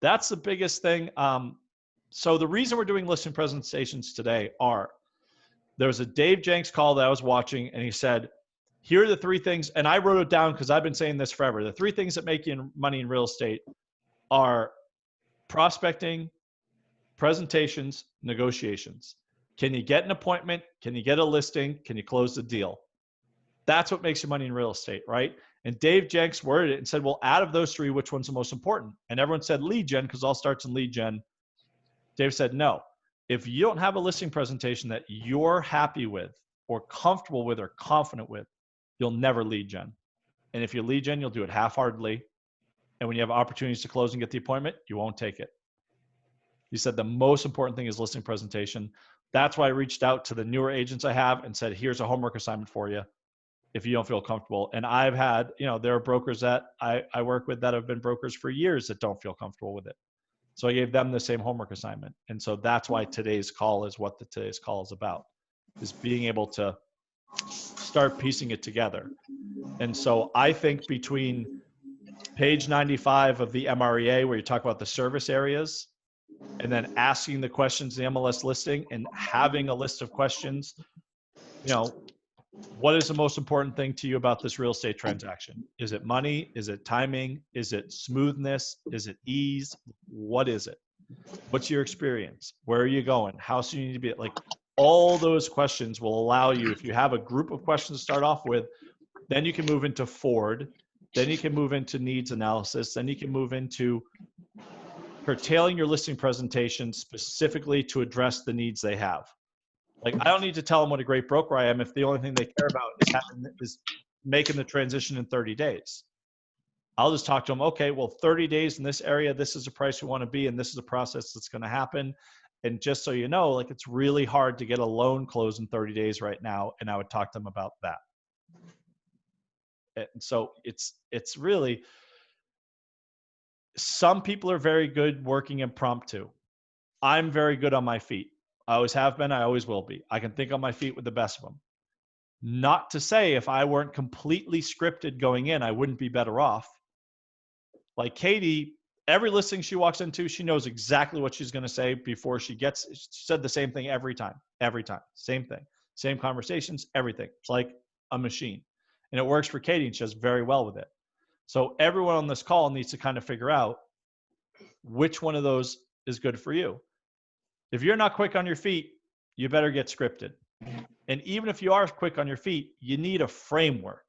That's the biggest thing. So the reason we're doing listing presentations today there was a Dave Jenks call that I was watching, and he said, here are the 3 things, and I wrote it down because I've been saying this forever. The 3 things that make you money in real estate are prospecting, presentations, negotiations. Can you get an appointment? Can you get a listing? Can you close the deal? That's what makes you money in real estate, right? And Dave Jenks worded it and said, well, out of those 3, which one's the most important? And everyone said lead gen because all starts in lead gen. Dave said, no. If you don't have a listing presentation that you're happy with or comfortable with or confident with, you'll never lead gen. And if you lead gen, you'll do it half-heartedly. And when you have opportunities to close and get the appointment, you won't take it. He said the most important thing is listing presentation. That's why I reached out to the newer agents I have and said, here's a homework assignment for you if you don't feel comfortable. And I've had, there are brokers that I work with that have been brokers for years that don't feel comfortable with it. So I gave them the same homework assignment. And so that's why today's call is what today's call is about, is being able to start piecing it together. And so I think between page 95 of the MREA, where you talk about the service areas, and then asking the questions in the MLS listing and having a list of questions, what is the most important thing to you about this real estate transaction? Is it money? Is it timing? Is it smoothness? Is it ease? What is it? What's your experience? Where are you going? How soon you need to be? Like all those questions will allow you, if you have a group of questions to start off with, then you can move into Ford. Then you can move into needs analysis. Then you can move into curtailing your listing presentation specifically to address the needs they have. Like, I don't need to tell them what a great broker I am if the only thing they care about is making the transition in 30 days. I'll just talk to them, okay, well, 30 days in this area, this is the price we want to be, and this is a process that's going to happen. And just so you know, like, it's really hard to get a loan closed in 30 days right now, and I would talk to them about that. And so it's really, some people are very good working impromptu. I'm very good on my feet. I always have been. I always will be. I can think on my feet with the best of them. Not to say if I weren't completely scripted going in, I wouldn't be better off. Like Katie, every listing she walks into, she knows exactly what she's going to say before she said the same thing every time, same thing, same conversations, everything. It's like a machine, and it works for Katie, and she does very well with it. So everyone on this call needs to kind of figure out which one of those is good for you. If you're not quick on your feet, you better get scripted. And even if you are quick on your feet, you need a framework.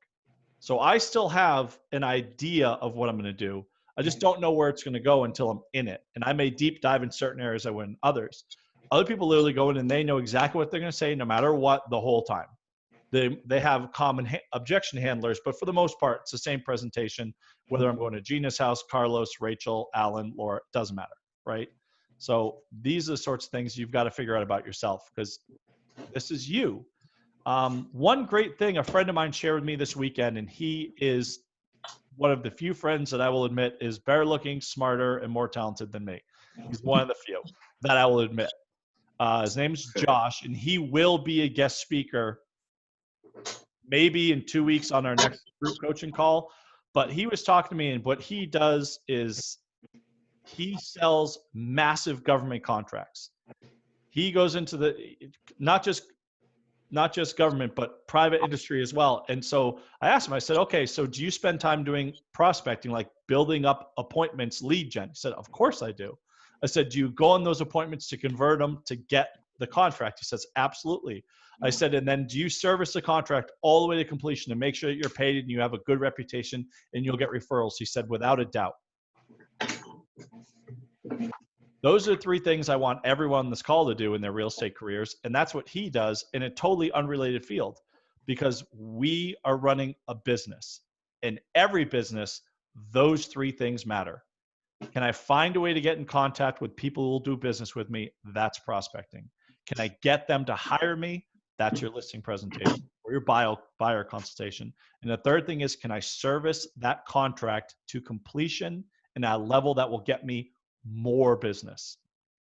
So I still have an idea of what I'm going to do. I just don't know where it's going to go until I'm in it. And I may deep dive in certain areas I would in others. Other people literally go in and they know exactly what they're going to say no matter what the whole time. They have common objection handlers, but for the most part, it's the same presentation, whether I'm going to Gina's house, Carlos, Rachel, Alan, Laura, doesn't matter, right? So these are the sorts of things you've got to figure out about yourself, because This is you. One great thing a friend of mine shared with me this weekend, and he is one of the few friends that I will admit is better looking, smarter, and more talented than me. He's one of the few that I will admit. His name's Josh, and he will be a guest speaker maybe in 2 weeks on our next group coaching call. But he was talking to me, and what he does is he sells massive government contracts. He goes into the not just government, but private industry as well. And so I asked him, I said, okay, so do you spend time doing prospecting, like building up appointments, lead gen? He said, of course I do. I said, do you go on those appointments to convert them to get the contract? He says, absolutely. I said, and then do you service the contract all the way to completion to make sure that you're paid and you have a good reputation and you'll get referrals? He said, without a doubt. Those are the three things I want everyone on this call to do in their real estate careers. And that's what he does in a totally unrelated field, because we are running a business. In every business, those three things matter. Can I find a way to get in contact with people who will do business with me? That's prospecting. Can I get them to hire me? That's your listing presentation or your buyer consultation. And the third thing is, can I service that contract to completion and at a level that will get me more business?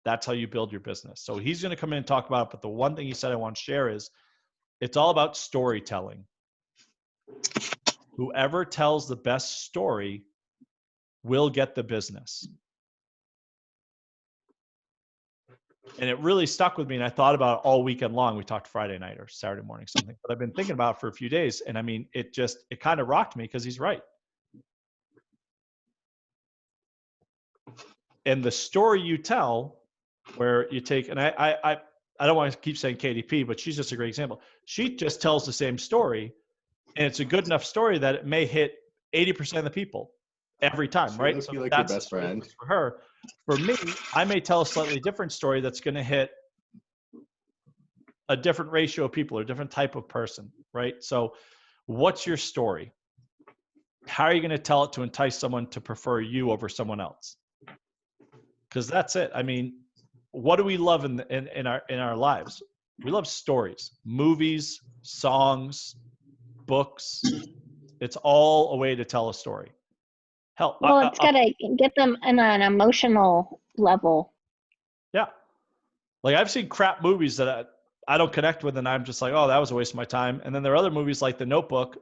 That's how you build your business. So he's going to come in and talk about it. But the one thing he said I want to share is it's all about storytelling. Whoever tells the best story will get the business. And it really stuck with me. And I thought about it all weekend long. We talked Friday night or Saturday morning, something, but I've been thinking about it for a few days. And I mean, it kind of rocked me because he's right. And the story you tell, where you take, and I don't want to keep saying KDP, but she's just a great example. She just tells the same story, and it's a good enough story that it may hit 80% of the people every time, right? She So like your that's best friend. for her. For me, I may tell a slightly different story that's going to hit a different ratio of people or a different type of person, right? So what's your story? How are you going to tell it to entice someone to prefer you over someone else? Because that's it. I mean, what do we love in our lives? We love stories, movies, songs, books. It's all a way to tell a story. Hell, Well, it's got to get them in an emotional level. yeah. Like I've seen crap movies that I don't connect with, and I'm just like, oh, that was a waste of my time. And then there are other movies like The Notebook.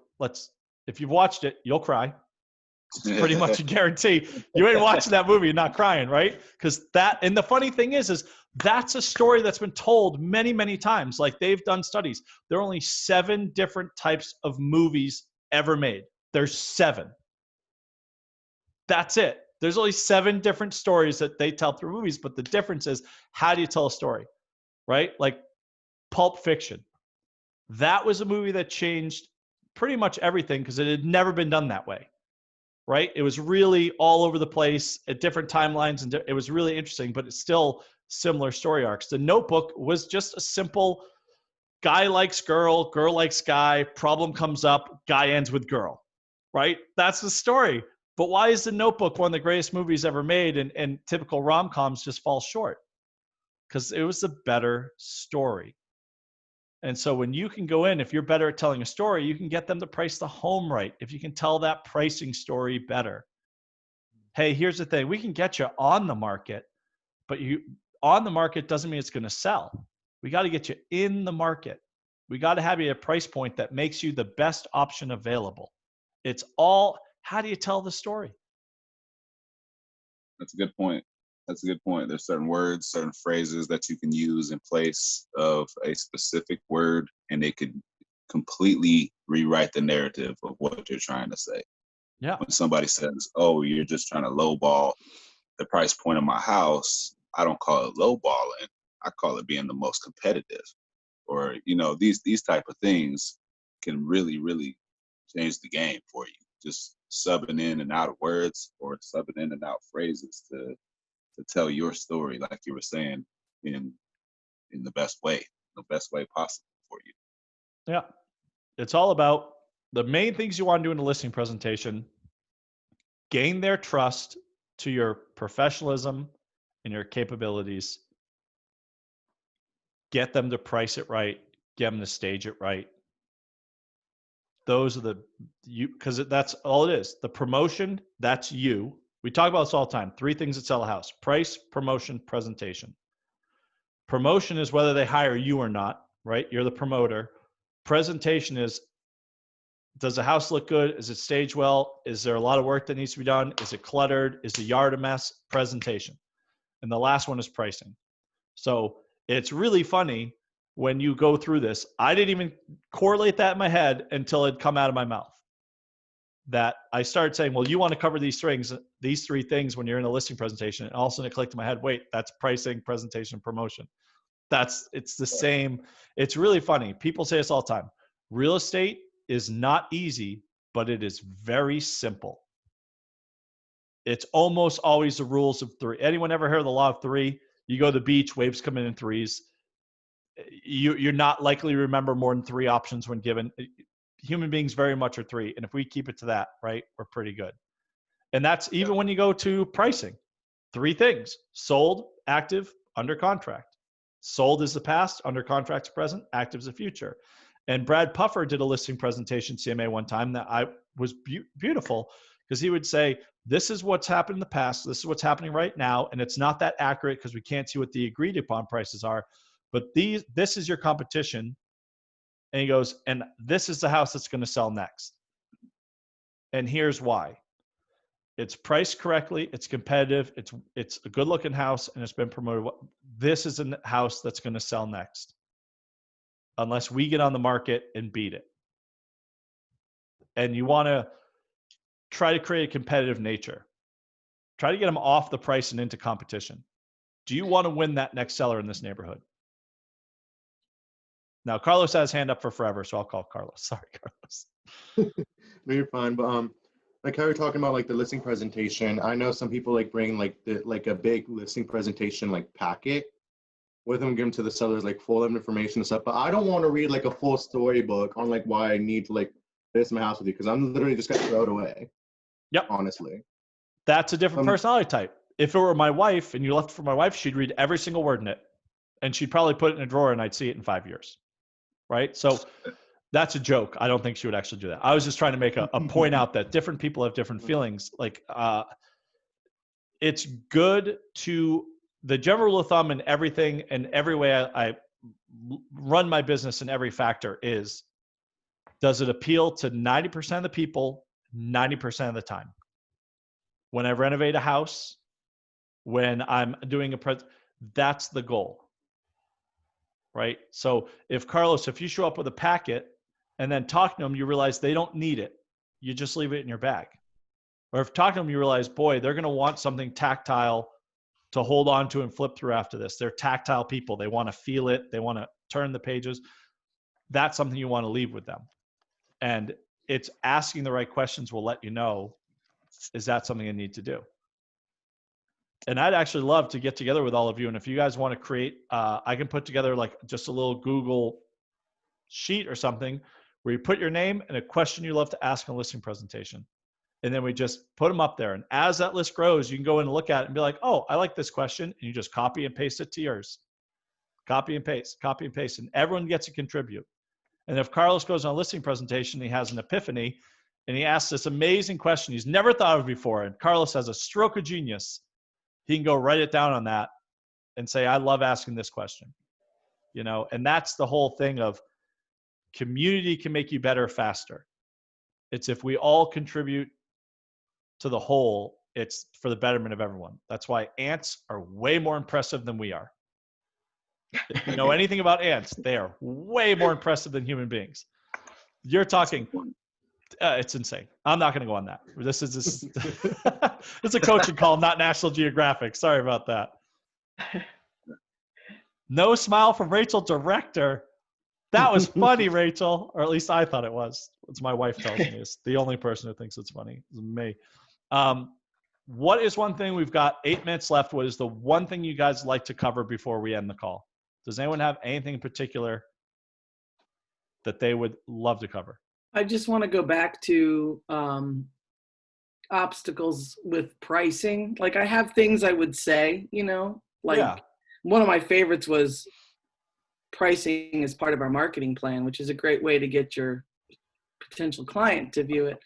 If you've watched it, you'll cry. It's pretty much a guarantee. You ain't watching that movie and not crying, right? And the funny thing is that's a story that's been told many, many times. Like they've done studies. There are only 7 different types of movies ever made. There's 7. That's it. There's only 7 different stories that they tell through movies, but the difference is, how do you tell a story, right? Like Pulp Fiction. That was a movie that changed pretty much everything because it had never been done that way, right? It was really all over the place at different timelines, and it was really interesting, but it's still similar story arcs. The Notebook was just a simple guy likes girl, girl likes guy, problem comes up, guy ends with girl, right? That's the story. But why is The Notebook one of the greatest movies ever made, and typical rom-coms just fall short? Because it was a better story. And so when you can go in, if you're better at telling a story, you can get them to price the home right. If you can tell that pricing story better. Hey, here's the thing. We can get you on the market, but on the market doesn't mean it's going to sell. We got to get you in the market. We got to have you at a price point that makes you the best option available. It's all, how do you tell the story? That's a good point. That's a good point. There's certain words, certain phrases that you can use in place of a specific word, and it could completely rewrite the narrative of what you're trying to say. Yeah. When somebody says, oh, you're just trying to lowball the price point of my house, I don't call it lowballing. I call it being the most competitive. Or, these type of things can really, really change the game for you. Just subbing in and out of words or subbing in and out phrases to tell your story, like you were saying, in the best way possible for you. Yeah. It's all about the main things you want to do in a listing presentation: gain their trust to your professionalism and your capabilities. get them to price it right, get them to stage it right. Those are because that's all it is. The promotion, that's you. We talk about this all the time. 3 things that sell a house: price, promotion, presentation. Promotion is whether they hire you or not, right? You're the promoter. Presentation is, does the house look good? Is it staged well? Is there a lot of work that needs to be done? Is it cluttered? Is the yard a mess? Presentation. And the last one is pricing. So it's really funny when you go through this. I didn't even correlate that in my head until it come out of my mouth. That I started saying, well, you want to cover these 3 things when you're in a listing presentation. And all of a sudden it clicked in my head, wait, that's pricing, presentation, promotion. It's the same. It's really funny. People say this all the time. Real estate is not easy, but it is very simple. It's almost always the rules of 3. Anyone ever heard of the law of 3? You go to the beach, waves come in 3s. You're not likely to remember more than 3 options when given. Human beings very much are 3. And if we keep it to that, right, we're pretty good. And that's even when you go to pricing. 3 things: sold, active, under contract. Sold is the past, under contract's present, active is the future. And Brad Puffer did a listing presentation CMA one time that I was beautiful, because he would say, this is what's happened in the past, this is what's happening right now, and it's not that accurate because we can't see what the agreed upon prices are, but this is your competition. And he goes, and this is the house that's going to sell next. And here's why. It's priced correctly, it's competitive, it's a good looking house, and it's been promoted. This is a house that's going to sell next, unless we get on the market and beat it. And you want to try to create a competitive nature. Try to get them off the price and into competition. Do you want to win that next seller in this neighborhood? Now, Carlos has his hand up for forever, so I'll call Carlos. Sorry, Carlos. No, you're fine. But like how you're talking about like the listing presentation, I know some people like bring like a big listing presentation like packet with them, give them to the sellers like full of information and stuff. But I don't want to read like a full storybook on like why I need to like list my house with you, because I'm literally just gonna throw it away. Yep. Honestly. That's a different personality type. If it were my wife and you left it for my wife, she'd read every single word in it, and she'd probably put it in a drawer and I'd see it in 5 years. Right? So that's a joke. I don't think she would actually do that. I was just trying to make a point out that different people have different feelings. Like, it's good to, the general rule of thumb in everything and every way I run my business in every factor is, does it appeal to 90% of the people 90% of the time? When I renovate a house, when I'm doing that's the goal. Right? So if you show up with a packet and then talk to them, you realize they don't need it. You just leave it in your bag. Or if talking to them, you realize, boy, they're going to want something tactile to hold on to and flip through after this. They're tactile people. They want to feel it. They want to turn the pages. That's something you want to leave with them. And it's asking the right questions will let you know, is that something I need to do? And I'd actually love to get together with all of you. And if you guys want to create, I can put together like just a little Google sheet or something where you put your name and a question you love to ask in a listing presentation. And then we just put them up there. And as that list grows, you can go in and look at it and be like, oh, I like this question. And you just copy and paste it to yours. Copy and paste, and everyone gets to contribute. And if Carlos goes on a listing presentation, he has an epiphany and he asks this amazing question he's never thought of before. And Carlos has a stroke of genius. He can go write it down on that and say, I love asking this question, you know, and that's the whole thing of community can make you better faster. It's if we all contribute to the whole, it's for the betterment of everyone. That's why ants are way more impressive than we are. If you know anything about ants, they are way more impressive than human beings. You're talking, it's insane. I'm not going to go on that. This is it's a coaching call, not National Geographic. Sorry about that. No smile from Rachel, director. That was funny, Rachel, or at least I thought it was. It's my wife tells me. It's the only person who thinks it's funny. It's me. What is one thing? We've got 8 minutes left. What is the one thing you guys like to cover before we end the call? Does anyone have anything in particular that they would love to cover? I just want to go back to obstacles with pricing. Like I have things I would say, you know, like one of my favorites was pricing as part of our marketing plan, which is a great way to get your potential client to view it.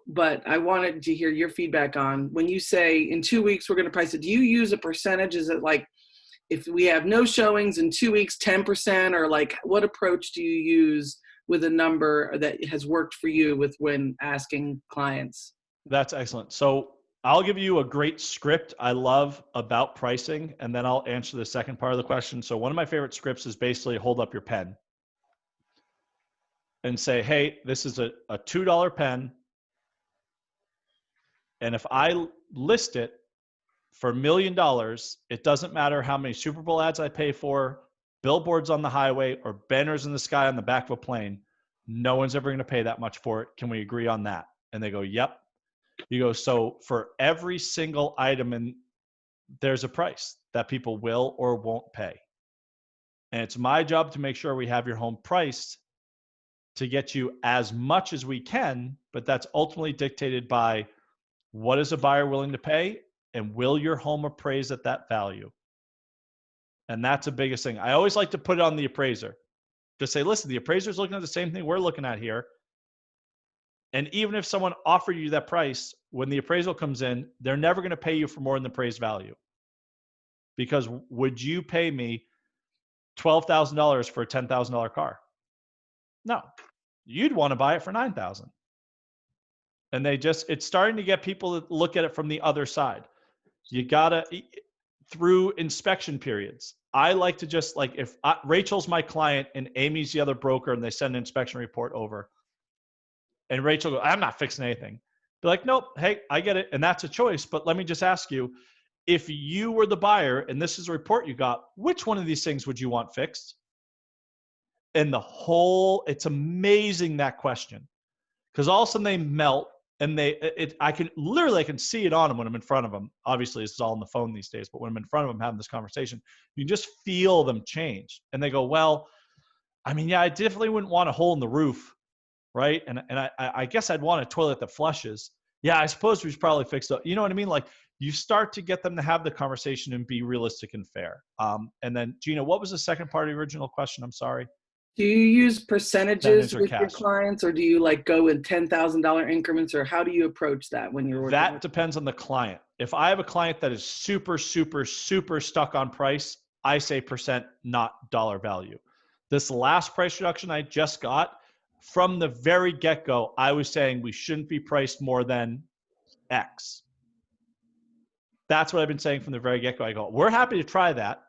But I wanted to hear your feedback on when you say in 2 weeks we're going to price it. Do you use a percentage? Is it like if we have no showings in 2 weeks, 10%, or like what approach do you use with a number that has worked for you with when asking clients? That's excellent. So I'll give you a great script I love about pricing, and then I'll answer the second part of the question. So one of my favorite scripts is basically hold up your pen and say, hey, this is a $2 pen. And if I list it for $1 million, it doesn't matter how many Super Bowl ads I pay for, billboards on the highway, or banners in the sky on the back of a plane. No one's ever going to pay that much for it. Can we agree on that? And they go, yep. You go, so for every single item, and there's a price that people will or won't pay. And it's my job to make sure we have your home priced to get you as much as we can, but that's ultimately dictated by what is a buyer willing to pay, and will your home appraise at that value? And that's the biggest thing. I always like to put it on the appraiser. Just say, listen, the appraiser's looking at the same thing we're looking at here. And even if someone offered you that price, when the appraisal comes in, they're never going to pay you for more than the appraised value. Because would you pay me $12,000 for a $10,000 car? No, you'd want to buy it for $9,000. And it's starting to get people to look at it from the other side. You gotta, through inspection periods. I like to just like, if Rachel's my client and Amy's the other broker and they send an inspection report over, and Rachel goes, I'm not fixing anything. They're like, nope, hey, I get it. And that's a choice. But let me just ask you, if you were the buyer and this is a report you got, which one of these things would you want fixed? And it's amazing, that question. Because all of a sudden they melt, and I can see it on them when I'm in front of them. Obviously, it's all on the phone these days, but when I'm in front of them having this conversation, you just feel them change. And they go, well, I mean, yeah, I definitely wouldn't want a hole in the roof, right? And I guess I'd want a toilet that flushes. Yeah, I suppose we should probably fix it. You know what I mean? Like, you start to get them to have the conversation and be realistic and fair. And then, Gina, what was the second part of the original question? I'm sorry. Do you use percentages with your cash? clients, or do you like go in $10,000 increments, or how do you approach that when you're working? That depends on the client. If I have a client that is super, super, super stuck on price, I say percent, not dollar value. This last price reduction I just got, from the very get-go, I was saying we shouldn't be priced more than X. That's what I've been saying from the very get-go. I go, we're happy to try that.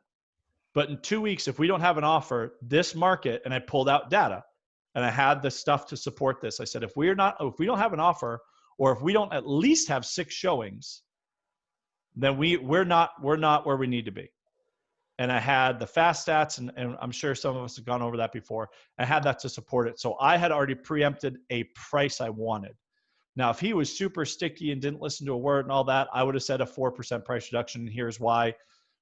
But in 2 weeks, if we don't have an offer, this market, and I pulled out data and I had the stuff to support this. I said, if we don't have an offer, or if we don't at least have 6 showings, then we're not where we need to be. And I had the fast stats, and I'm sure some of us have gone over that before. I had that to support it. So I had already preempted a price I wanted. Now, if he was super sticky and didn't listen to a word and all that, I would have said a 4% price reduction. And here's why.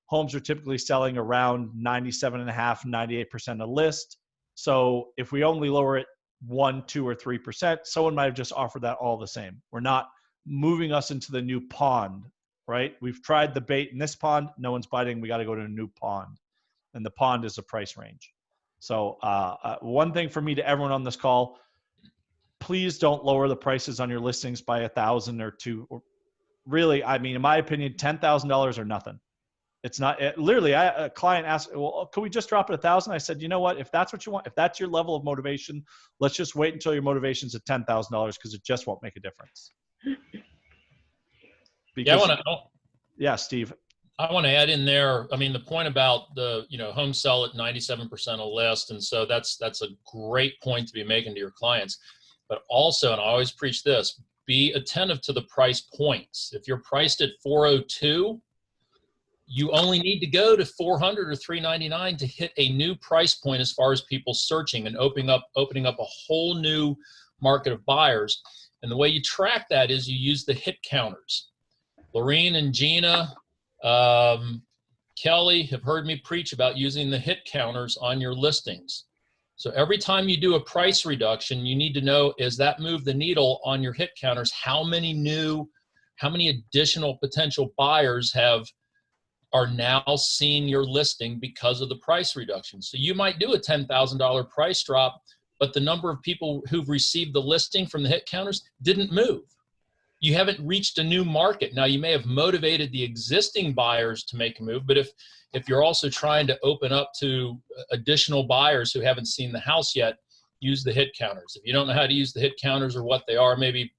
Homes are typically selling around 97.5%, 98% of list. So if we only lower it 1%, 2%, or 3%, someone might have just offered that all the same. We're not moving us into the new pond, right? We've tried the bait in this pond. No one's biting. We got to go to a new pond. And the pond is a price range. So one thing for me to everyone on this call, please don't lower the prices on your listings by $1,000 or $2,000. Really, I mean, in my opinion, $10,000 or nothing. It's not literally. A client asked, "Well, can we just drop it $1,000?" I said, "You know what? If that's what you want, if that's your level of motivation, let's just wait until your motivation's at $10,000 because it just won't make a difference." Because, yeah, Steve. I want to add in there. I mean, the point about the homes sell at 97% of list, and so that's a great point to be making to your clients. But also, and I always preach this: be attentive to the price points. If you're priced at 402. You only need to go to 400 or 399 to hit a new price point as far as people searching and opening up a whole new market of buyers. And the way you track that is you use the hit counters. Lorene and Gina, Kelly have heard me preach about using the hit counters on your listings. So every time you do a price reduction, you need to know, is that move the needle on your hit counters? How many additional potential buyers have are now seeing your listing because of the price reduction. So you might do a $10,000 price drop, but the number of people who've received the listing from the hit counters didn't move. You haven't reached a new market. Now, you may have motivated the existing buyers to make a move, but if you're also trying to open up to additional buyers who haven't seen the house yet, use the hit counters. If you don't know how to use the hit counters or what they are, maybe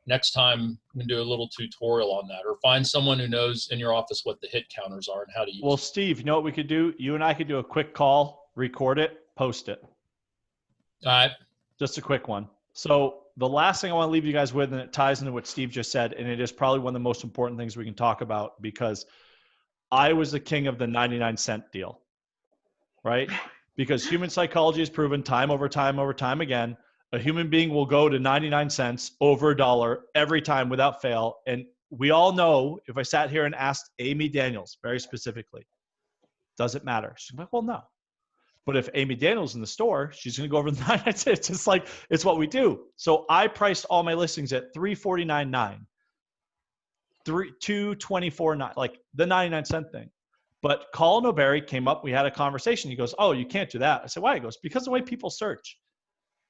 next time we can do a little tutorial on that, or find someone who knows in your office what the hit counters are and how to use Well, them. Steve, you know what we could do? You and I could do a quick call, record it, post it. All right. Just a quick one. So the last thing I want to leave you guys with, and it ties into what Steve just said, and it is probably one of the most important things we can talk about, because I was the king of the 99-cent deal, right? Because human psychology has proven time over time over time again, a human being will go to 99 cents over $1 every time without fail. And we all know, if I sat here and asked Amy Daniels very specifically, does it matter? She's like, well, no. But if Amy Daniels in the store, she's going to go over the 99 cents. It's just like, it's what we do. So I priced all my listings at $349.9, $224.9, like the 99-cent thing. But Colin O'Berry came up, we had a conversation. He goes, oh, you can't do that. I said, why? He goes, because of the way people search.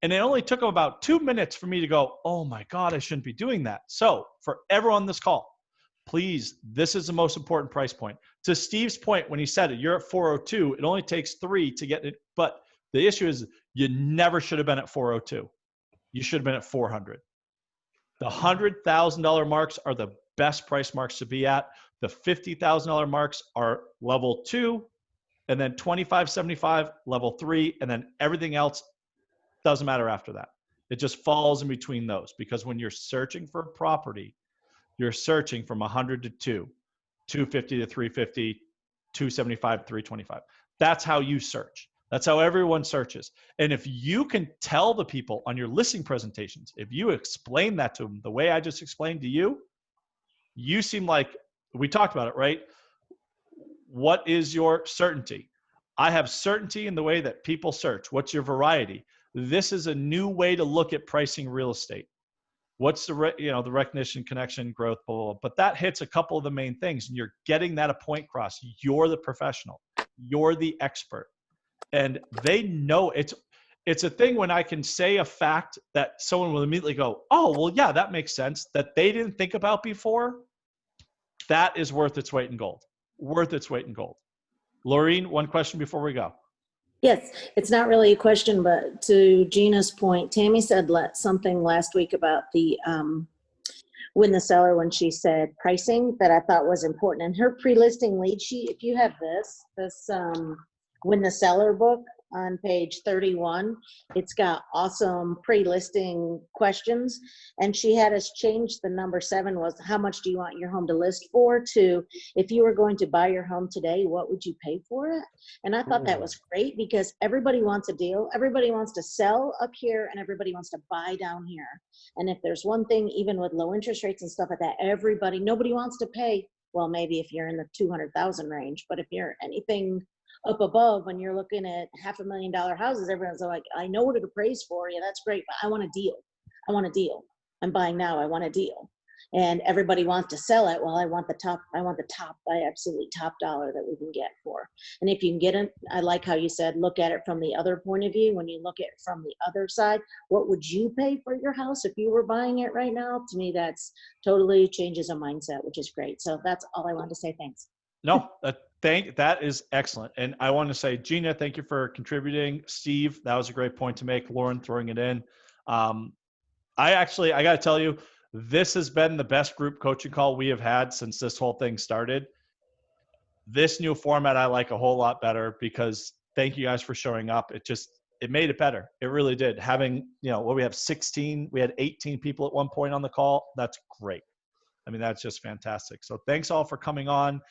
And it only took him about 2 minutes for me to go, oh my God, I shouldn't be doing that. So for everyone on this call, please, this is the most important price point. To Steve's point, when he said it, you're at 402, it only takes 3 to get it. But the issue is you never should have been at 402. You should have been at 400. The $100,000 marks are the best price marks to be at. The $50,000 marks are level 2, and then 25, 75, level 3, and then everything else doesn't matter after that. It just falls in between those, because when you're searching for a property, you're searching from 100 to 2, 250 to 350, 275 to 325. That's how you search. That's how everyone searches. And if you can tell the people on your listing presentations, if you explain that to them the way I just explained to you, you seem like, we talked about it, right? What is your certainty? I have certainty in the way that people search. What's your variety? This is a new way to look at pricing real estate. What's the the recognition, connection, growth, blah, blah, blah. But that hits a couple of the main things, and you're getting that a point across. You're the professional. You're the expert. And they know it's a thing when I can say a fact that someone will immediately go, oh, well, yeah, that makes sense, that they didn't think about before. That is worth its weight in gold. Worth its weight in gold. Laureen, one question before we go. Yes, it's not really a question, but to Gina's point, Tammy said something last week about the Win the Seller when she said pricing that I thought was important. And her pre-listing lead sheet, if you have this Win the Seller book on page 31, it's got awesome pre-listing questions. And she had us change the number 7 was how much do you want your home to list for, to if you were going to buy your home today, what would you pay for it? And I thought that was great, because everybody wants a deal. Everybody wants to sell up here and everybody wants to buy down here. And if there's one thing, even with low interest rates and stuff like that, nobody wants to pay, well, maybe if you're in the 200,000 range, but if you're anything up above, when you're looking at $500,000 houses, everyone's like, I know what it appraised for. Yeah, that's great, but I want a deal. I want a deal. I'm buying now. I want a deal. And everybody wants to sell it. Well, I want the top, by absolutely top dollar that we can get for. And if you can get it, I like how you said, look at it from the other point of view. When you look at it from the other side, what would you pay for your house if you were buying it right now? To me, that's totally changes a mindset, which is great. So that's all I wanted to say. Thanks. No, that is excellent. And I want to say, Gina, thank you for contributing. Steve, that was a great point to make. Lauren, throwing it in. I got to tell you, this has been the best group coaching call we have had since this whole thing started. This new format I like a whole lot better, because thank you guys for showing up. It made it better. It really did. Having, we have 16, we had 18 people at one point on the call. That's great. I mean, that's just fantastic. So thanks all for coming on.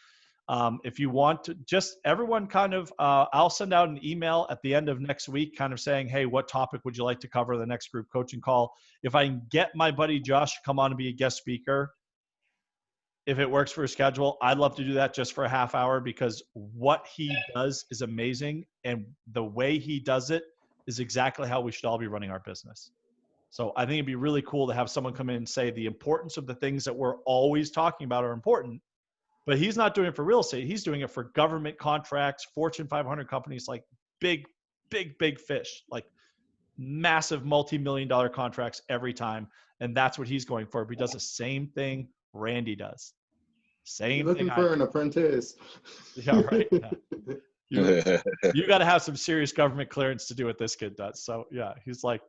If you want to, just everyone kind of, I'll send out an email at the end of next week kind of saying, hey, what topic would you like to cover the next group coaching call? If I can get my buddy Josh to come on and be a guest speaker, if it works for his schedule, I'd love to do that just for a half hour, because what he does is amazing. And the way he does it is exactly how we should all be running our business. So I think it'd be really cool to have someone come in and say the importance of the things that we're always talking about are important, But he's not doing it for real estate. He's doing it for government contracts, Fortune 500 companies, like big fish, like massive multi-million-dollar contracts every time. And that's what he's going for. But he does the same thing Randy does. Same Looking thing. for an apprentice. Yeah, right. Yeah. You got to have some serious government clearance to do what this kid does. So yeah, he's like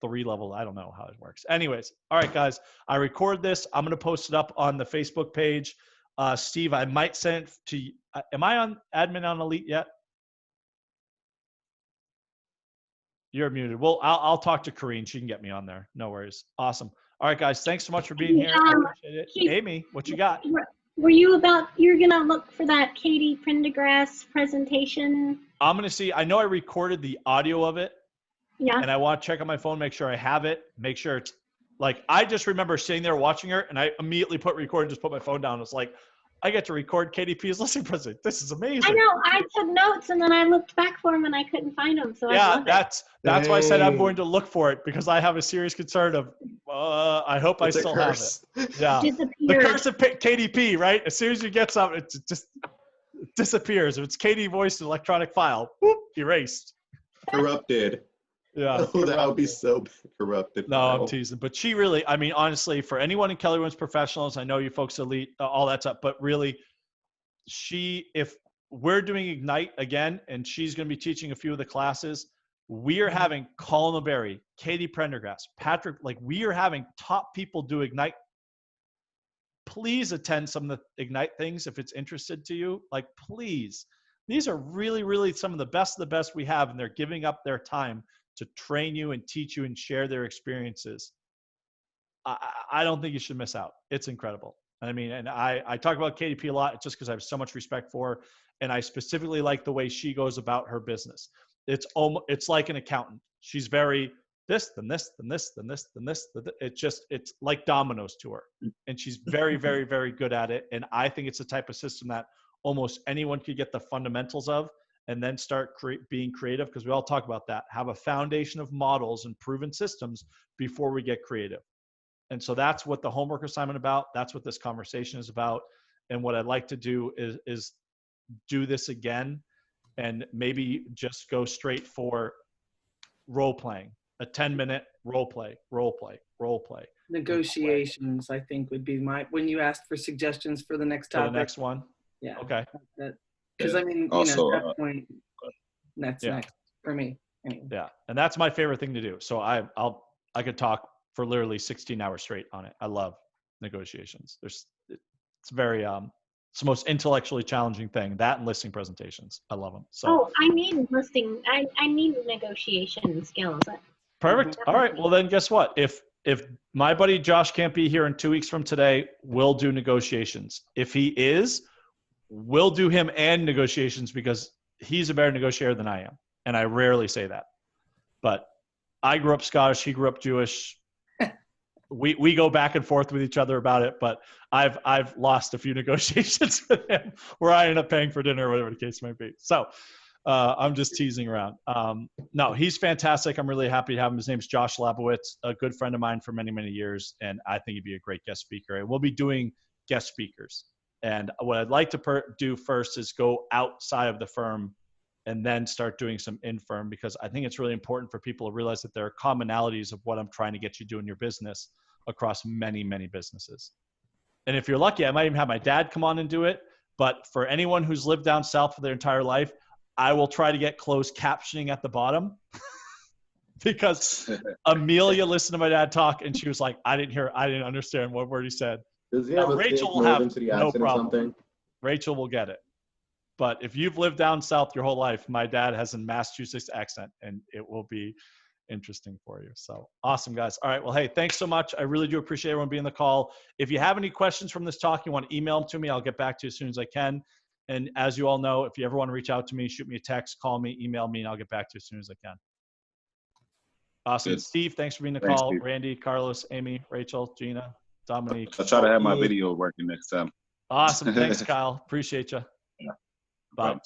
3 level. I don't know how it works. Anyways, all right, guys, I record this. I'm going to post it up on the Facebook page. Steve, I might send it to you. Am I on admin on Elite yet? You're muted. Well, I'll talk to Corrine. She can get me on there. No worries. Awesome. All right, guys. Thanks so much for being here. I appreciate it. Keith, Amy, what you got? Were you you're going to look for that Katie Prendergast presentation? I'm going to see. I know I recorded the audio of it. Yeah. And I want to check on my phone, make sure I have it, make sure it's like, I just remember sitting there watching her and I immediately put record and just put my phone down. It's like, I get to record KDP's listening president. This is amazing. I know. I took notes and then I looked back for them and I couldn't find them. So yeah, I love that's why I said I'm going to look for it, because I have a serious concern of, I hope It's I a still have curse. it. Yeah. The curse of KDP, right? As soon as you get something, it just disappears. If it's KD voice and electronic file, whoop, erased. Corrupted. Yeah. Oh, that would be so corrupted. No, I'm teasing. But she really, I mean, honestly, for anyone in Keller Williams Professionals, I know you folks Elite, all that stuff, but really, if we're doing Ignite again, and she's going to be teaching a few of the classes, we are having Colin LeBerry, Katie Prendergast, Patrick, like we are having top people do Ignite. Please attend some of the Ignite things if it's interested to you. Like, please. These are really, really some of the best we have, and they're giving up their time to train you and teach you and share their experiences. I don't think you should miss out. It's incredible. I mean, and I talk about KDP a lot just because I have so much respect for her, and I specifically like the way she goes about her business. It's like an accountant. She's very this, then this, then this, then this, then this. It's like dominoes to her, and she's very, very, very good at it. And I think it's the type of system that almost anyone could get the fundamentals of, and then start being creative, because we all talk about that. Have a foundation of models and proven systems before we get creative. And so that's what the homework assignment about. That's what this conversation is about. And what I'd like to do is do this again, and maybe just go straight for role playing, a 10-minute role play. Negotiations, I think, would be when you asked for suggestions for the next For topic. the next one. Yeah. Okay. Because I mean, Also, at that point, that's next for me. Anyway. Yeah, and that's my favorite thing to do. So I could talk for literally 16 hours straight on it. I love negotiations. It's very it's the most intellectually challenging thing. That and listing presentations, I love them. So I need listing. I need negotiation skills. perfect. All right. Well, then guess what? If my buddy Josh can't be here in 2 weeks from today, we'll do negotiations. If he is, we'll do him and negotiations, because he's a better negotiator than I am. And I rarely say that. But I grew up Scottish. He grew up Jewish. We go back and forth with each other about it. But I've lost a few negotiations with him where I end up paying for dinner or whatever the case might be. So I'm just teasing around. No, he's fantastic. I'm really happy to have him. His name's Josh Labowitz, a good friend of mine for many, many years. And I think he'd be a great guest speaker. And we'll be doing guest speakers. And what I'd like to do first is go outside of the firm and then start doing some in-firm, because I think it's really important for people to realize that there are commonalities of what I'm trying to get you to do in your business across many, many businesses. And if you're lucky, I might even have my dad come on and do it. But for anyone who's lived down south for their entire life, I will try to get closed captioning at the bottom because Amelia listened to my dad talk and she was like, I didn't understand what word he said. Does he have a Rachel will have no problem. Rachel will get it. But if you've lived down south your whole life, my dad has a Massachusetts accent, and it will be interesting for you. So awesome, guys. All right. Well, hey, thanks so much. I really do appreciate everyone being on the call. If you have any questions from this talk, you want to email them to me, I'll get back to you as soon as I can. And as you all know, if you ever want to reach out to me, shoot me a text, call me, email me, and I'll get back to you as soon as I can. Awesome. Good. Steve, thanks for being on the call. Steve. Randy, Carlos, Amy, Rachel, Gina, Dominique. I'll try to have my video working next time. Awesome. Thanks, Kyle. Appreciate you. Yeah. Bye.